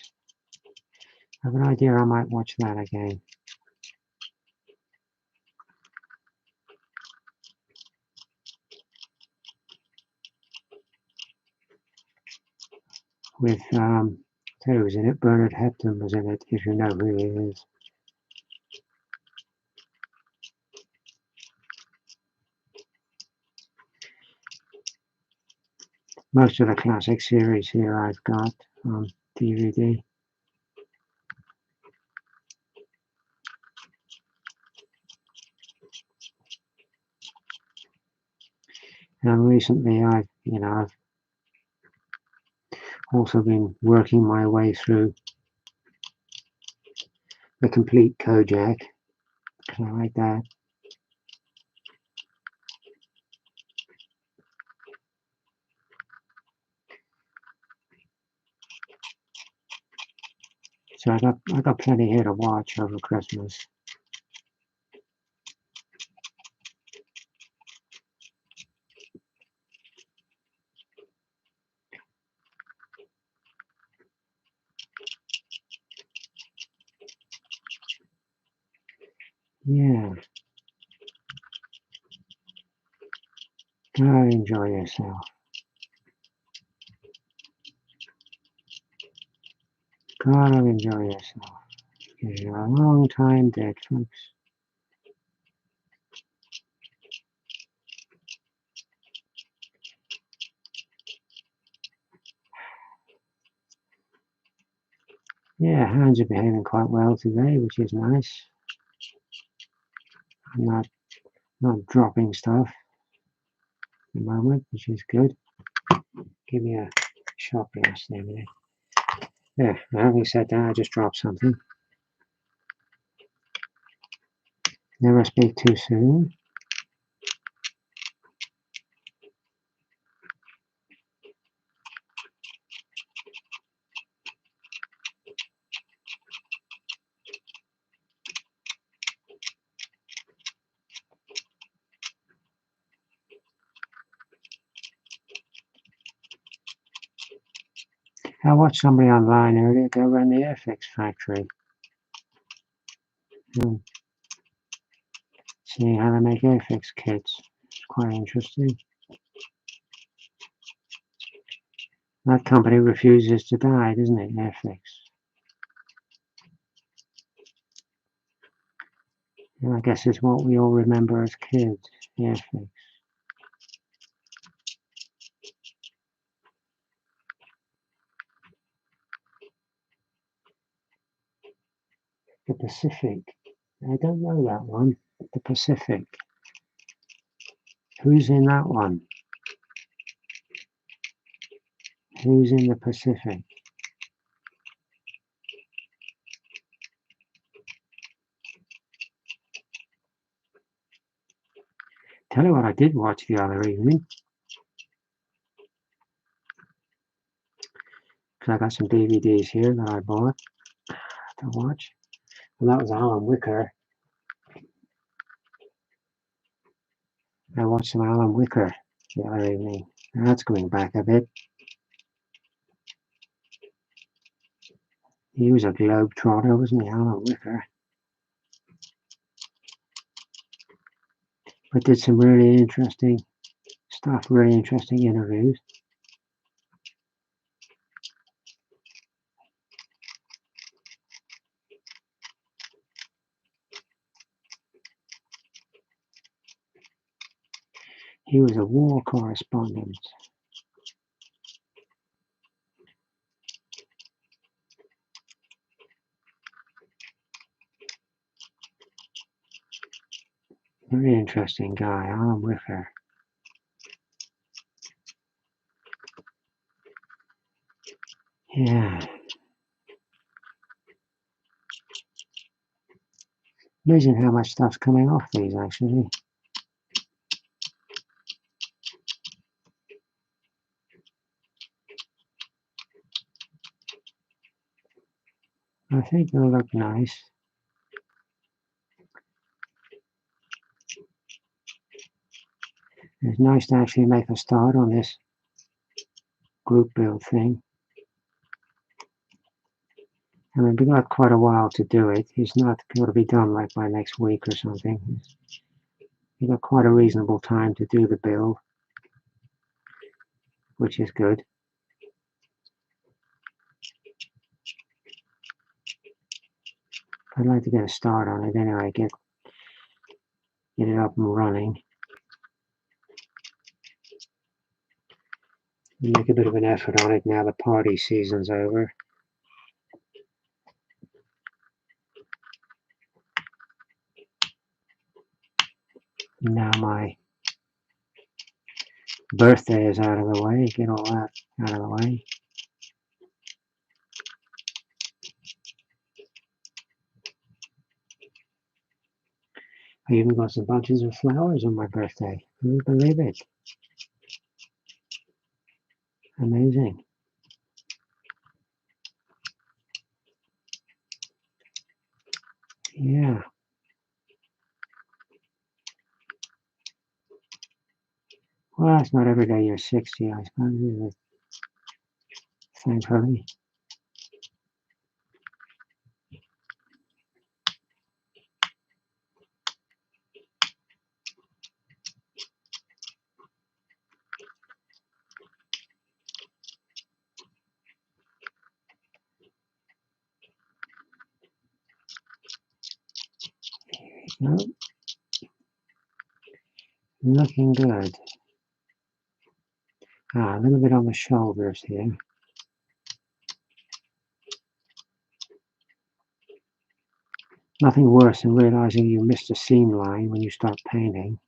I have an idea I might watch that again. With who was in it? Bernard Hepton was in it, if you know who he is. Most of the classic series here I've got on DVD. And recently I've also been working my way through the complete Kojak, because I like that. So I got plenty here to watch over Christmas. Yeah, gotta enjoy yourself. Gotta enjoy yourself. Because you're a long time dead, folks. Yeah, hands are behaving quite well today, which is nice. I'm not dropping stuff at the moment, which is good. Give me a shot glass there a minute. Yeah, having said that, I just dropped something. Never speak too soon. I watched somebody online earlier go around the FX factory and see how they make FX kits. It's quite interesting. That company refuses to die, doesn't it, FX? And I guess it's what we all remember as kids, FX. The Pacific. I don't know that one. The Pacific. Who's in that one? Who's in the Pacific? Tell you what I did watch the other evening. Because I got some DVDs here that I bought to watch. And that was Alan Wicker. I watched some Alan Wicker the other evening. Now that's going back a bit. He was a globetrotter, wasn't he, Alan Wicker? But did some really interesting stuff, really interesting interviews. He was a war correspondent. Very interesting guy, Alan Wicker. Yeah. Amazing how much stuff's coming off these, actually. I think they'll look nice. It's nice to actually make a start on this group build thing. I mean, we've got quite a while to do it. It's not going to be done like by next week or something. We've got quite a reasonable time to do the build, which is good. I'd like to get a start on it anyway, get it up and running. Make a bit of an effort on it now the party season's over. Now my birthday is out of the way, get all that out of the way. I even got some bunches of flowers on my birthday. Can you believe it? Amazing. Yeah. Well, it's not every day you're 60, I suppose, is it? Thankfully. No, looking good. A little bit on the shoulders here. Nothing worse than realizing you missed a seam line when you start painting.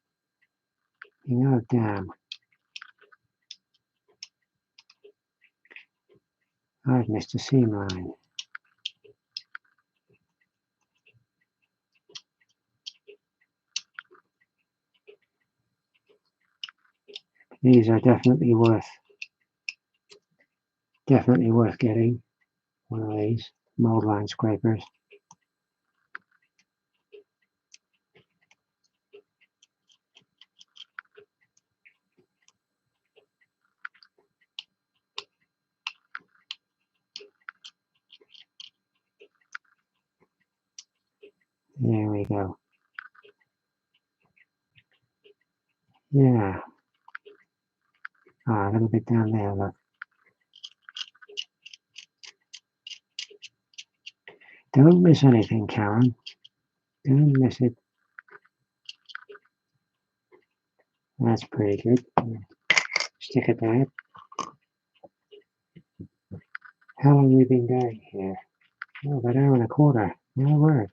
You know, damn, I've missed a seam line. These are definitely worth getting. One of these mold line scrapers. There we go. Yeah. A little bit down there, look. Don't miss anything, Karen. Don't miss it. That's pretty good. Stick it there. How long have we been going here? Oh, about an hour and a quarter. My word.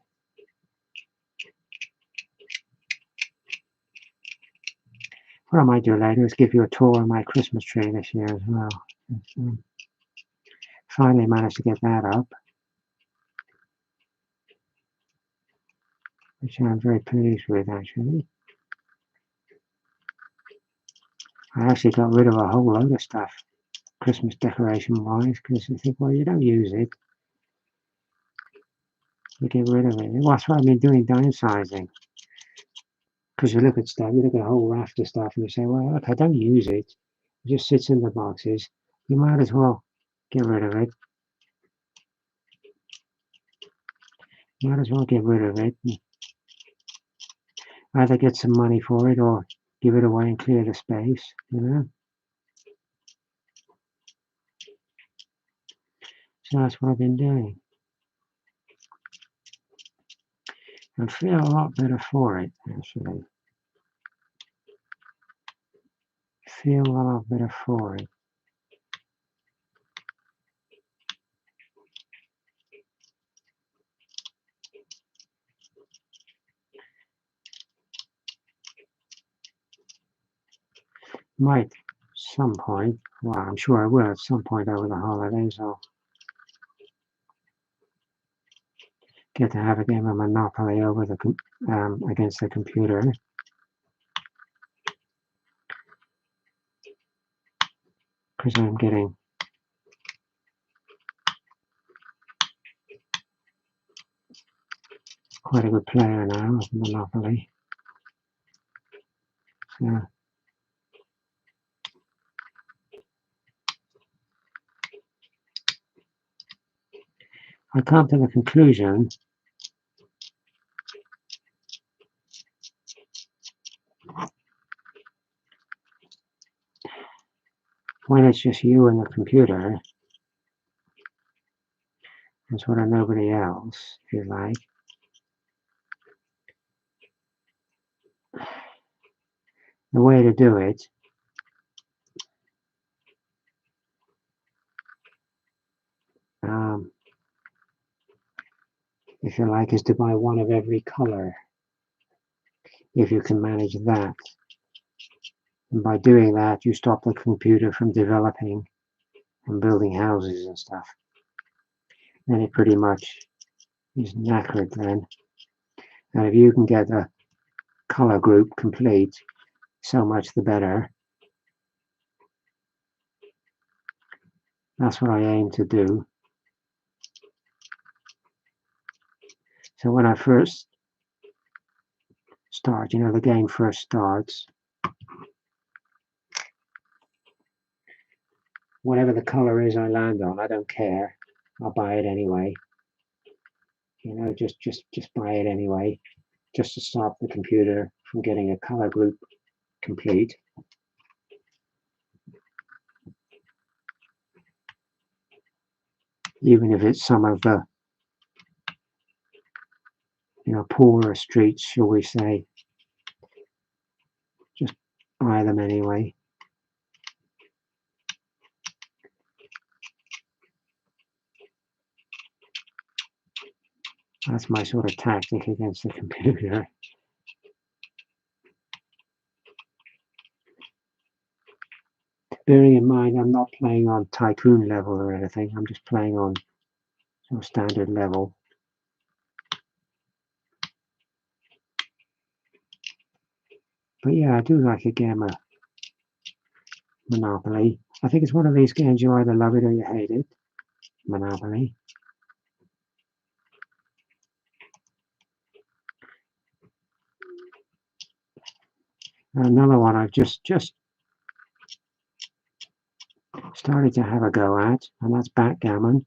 What I might do later is give you a tour of my Christmas tree this year as well. Finally managed to get that up, which I'm very pleased with, actually. I actually got rid of a whole load of stuff, Christmas decoration-wise, because I think, well, you don't use it. You get rid of it. Well, that's what I've been doing, downsizing. Because you look at stuff, you look at a whole raft of stuff, and you say, well, look, I don't use it. It just sits in the boxes. You might as well get rid of it. You might as well get rid of it. Either get some money for it or give it away and clear the space, you know? So that's what I've been doing. I feel a lot better for it, actually. Feel a lot better for it. Might some point, well, I'm sure I will at some point over the holidays, I'll get to have a game of Monopoly over the against the computer. Because I'm getting quite a good player now of Monopoly. So I come to the conclusion when it's just you and the computer, and sort of nobody else, if you like, the way to do it if you like, is to buy one of every color, if you can manage that. And by doing that, you stop the computer from developing and building houses and stuff. Then it pretty much is knackered then. And if you can get a color group complete, so much the better. That's what I aim to do. So when I first start, the game first starts, whatever the color is I land on, I don't care. I'll buy it anyway. Just buy it anyway, just to stop the computer from getting a color group complete. Even if it's some of the, poorer streets, shall we say, just buy them anyway. That's my sort of tactic against the computer. Bearing in mind, I'm not playing on tycoon level or anything. I'm just playing on some standard level. But yeah, I do like a game of Monopoly. I think it's one of these games you either love it or you hate it. Monopoly. Another one I've just started to have a go at, and that's backgammon.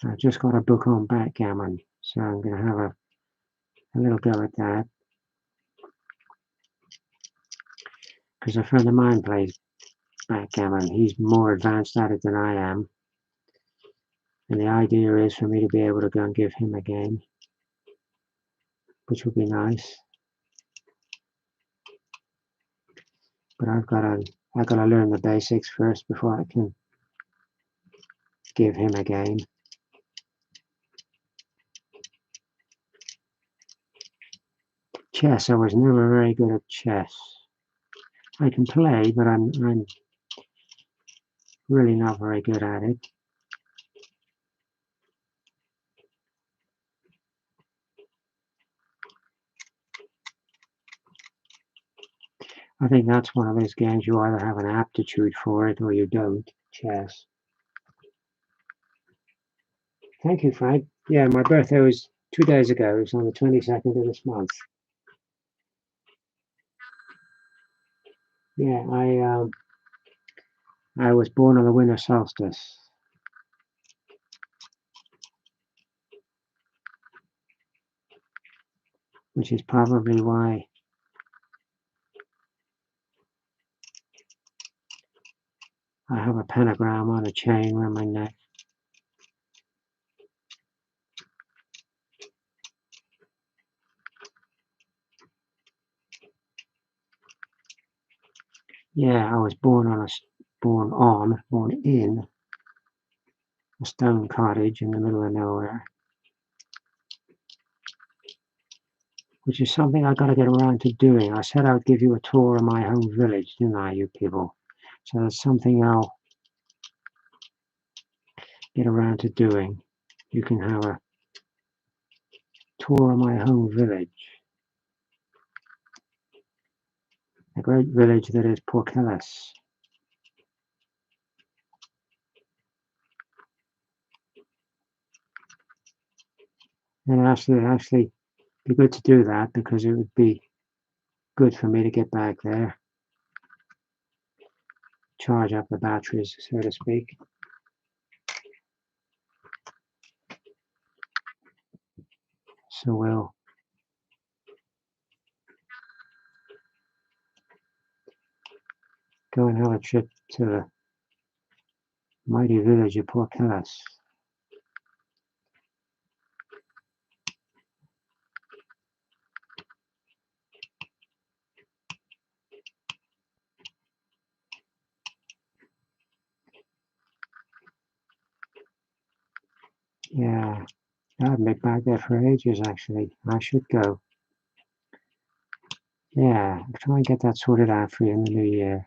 I've just got a book on backgammon, so I'm going to have a little go at that. Because a friend of mine plays backgammon. He's more advanced at it than I am. And the idea is for me to be able to go and give him a game, which would be nice. But I've got to learn the basics first before I can give him a game. Chess, I was never very good at chess. I can play, but I'm really not very good at it. I think that's one of those games you either have an aptitude for it or you don't. Chess. Thank you, Frank. Yeah, my birthday was 2 days ago. It was on the 22nd of this month. Yeah, I was born on the winter solstice. Which is probably why I have a pentagram on a chain around my neck. Yeah, I was born in a stone cottage in the middle of nowhere. Which is something I got to get around to doing. I said I would give you a tour of my home village, didn't I, you people? So that's something I'll get around to doing. You can have a tour of my home village. A great village that is Porkelis. And actually be good to do that because it would be good for me to get back there. Charge up the batteries, so to speak. So we'll go and have a trip to the mighty village of Porkelis. Yeah, I haven't been back there for ages, actually. I should go. Yeah, I'll try and get that sorted out for you in the new year.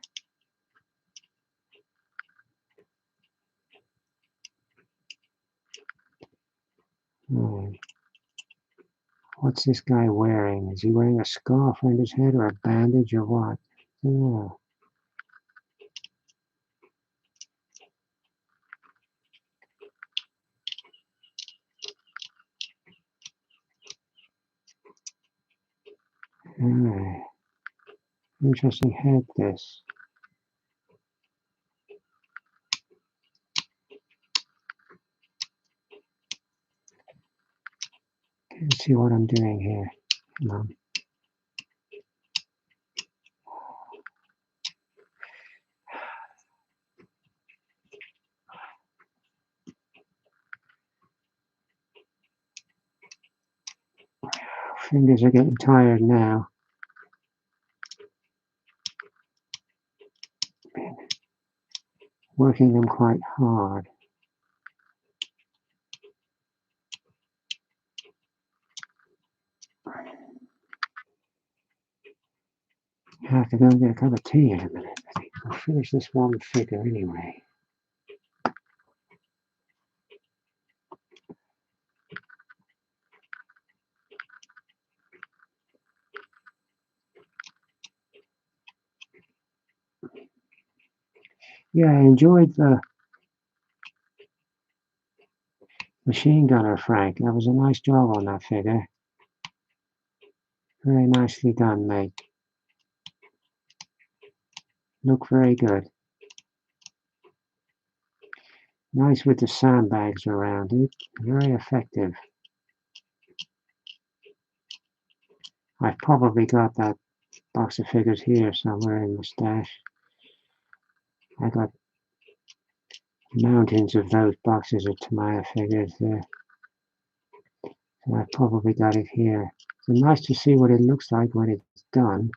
What's this guy wearing? Is he wearing a scarf around his head or a bandage or what? Oh. Ah, interesting head this. Let's see what I'm doing here. Come on. Fingers are getting tired now. Been working them quite hard. I have to go and get a cup of tea in a minute. I'll finish this one figure anyway. Yeah, I enjoyed the machine gunner, Frank. That was a nice job on that figure. Very nicely done, mate. Look very good. Nice with the sandbags around it. Very effective. I've probably got that box of figures here somewhere in the stash. I got mountains of those boxes of Tamiya figures there. So I've probably got it here. So nice to see what it looks like when it's done.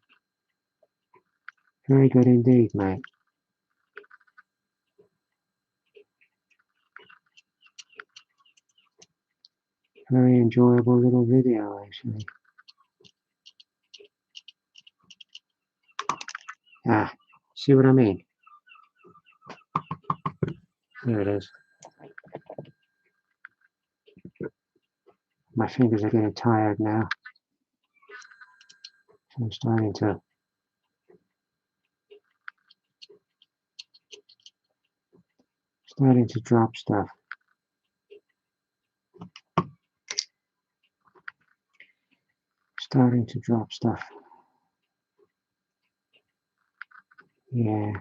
Very good indeed, mate. Very enjoyable little video, actually. Ah, see what I mean? There it is. My fingers are getting tired now. So I'm starting to drop stuff. Starting to drop stuff. Yeah.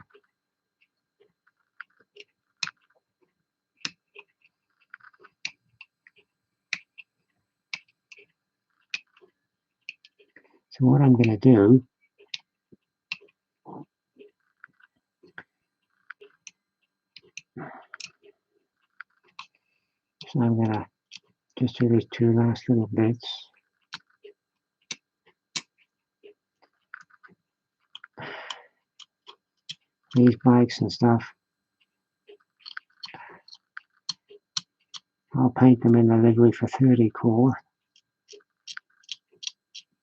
So what I'm going to do is I'm going to just do these two last little bits. These bikes and stuff. I'll paint them in the livery for 30 core.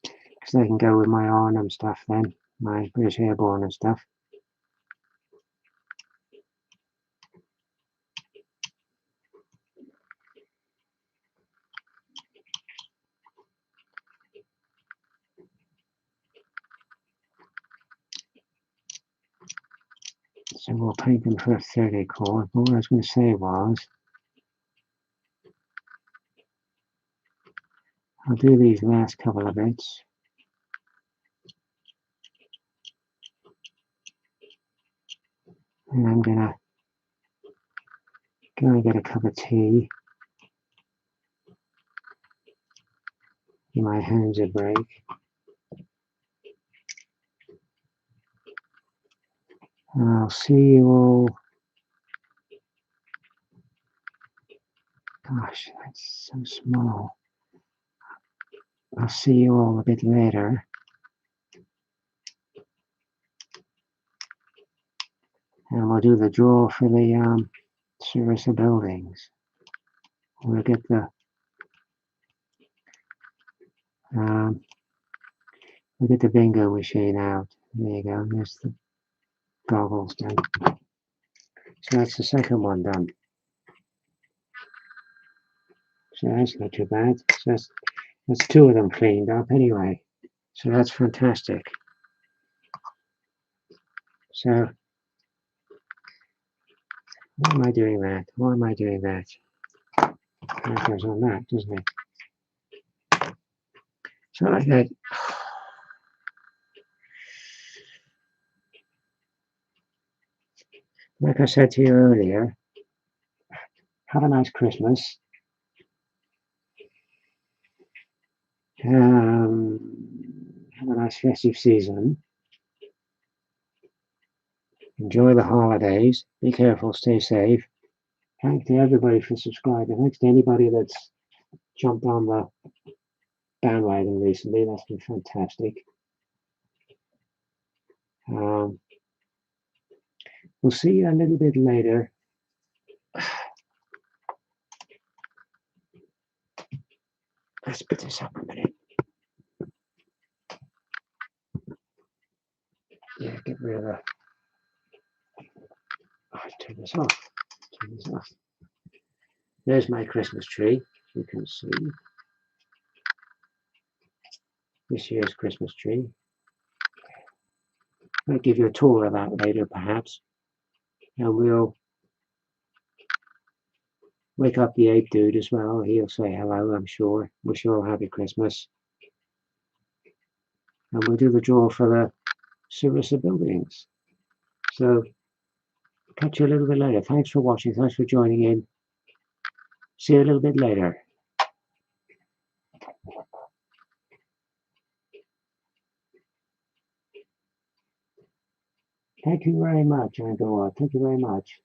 Because they can go with my Arnhem stuff then. My British Airborne and stuff. So we'll paint them for 30 core. But what I was going to say was, I'll do these last couple of bits. And I'm going to go and get a cup of tea. My hands are break. And I'll see you all. Gosh, that's so small. I'll see you all a bit later. And we'll do the draw for the service of buildings. We'll get the bingo machine out. There you go. There's the goggles done. So that's the second one done. So that's not too bad. So that's two of them cleaned up anyway. So that's fantastic. So why am I doing that? Why am I doing that? That goes on that, doesn't it? So like that. Like I said to you earlier, have a nice Christmas. Have a nice festive season. Enjoy the holidays. Be careful. Stay safe. Thanks to everybody for subscribing. Thanks to anybody that's jumped on the bandwagon recently. That's been fantastic. Um, we'll see you a little bit later. Let's put this up a minute. Yeah, get rid of the. Oh, turn this off. Turn this off. There's my Christmas tree. You can see this year's Christmas tree. I'll give you a tour of that later, perhaps. And we'll wake up the ape dude as well. He'll say hello, I'm sure. Wish you all a happy Christmas. And we'll do the draw for the Sarissa buildings. So, catch you a little bit later. Thanks for watching. Thanks for joining in. See you a little bit later. Thank you very much, Angela. Thank you very much.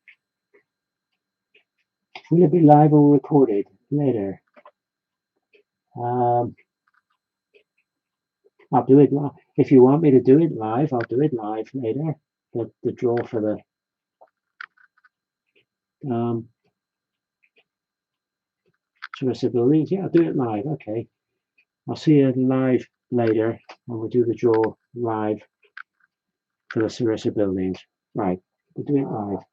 Will it be live or recorded later? I'll do it live. If you want me to do it live, I'll do it live later. The draw for the Sarissa buildings. Yeah, I'll do it live. Okay. I'll see you live later, and we'll do the draw live for the Sarissa buildings. Right, we'll do it live.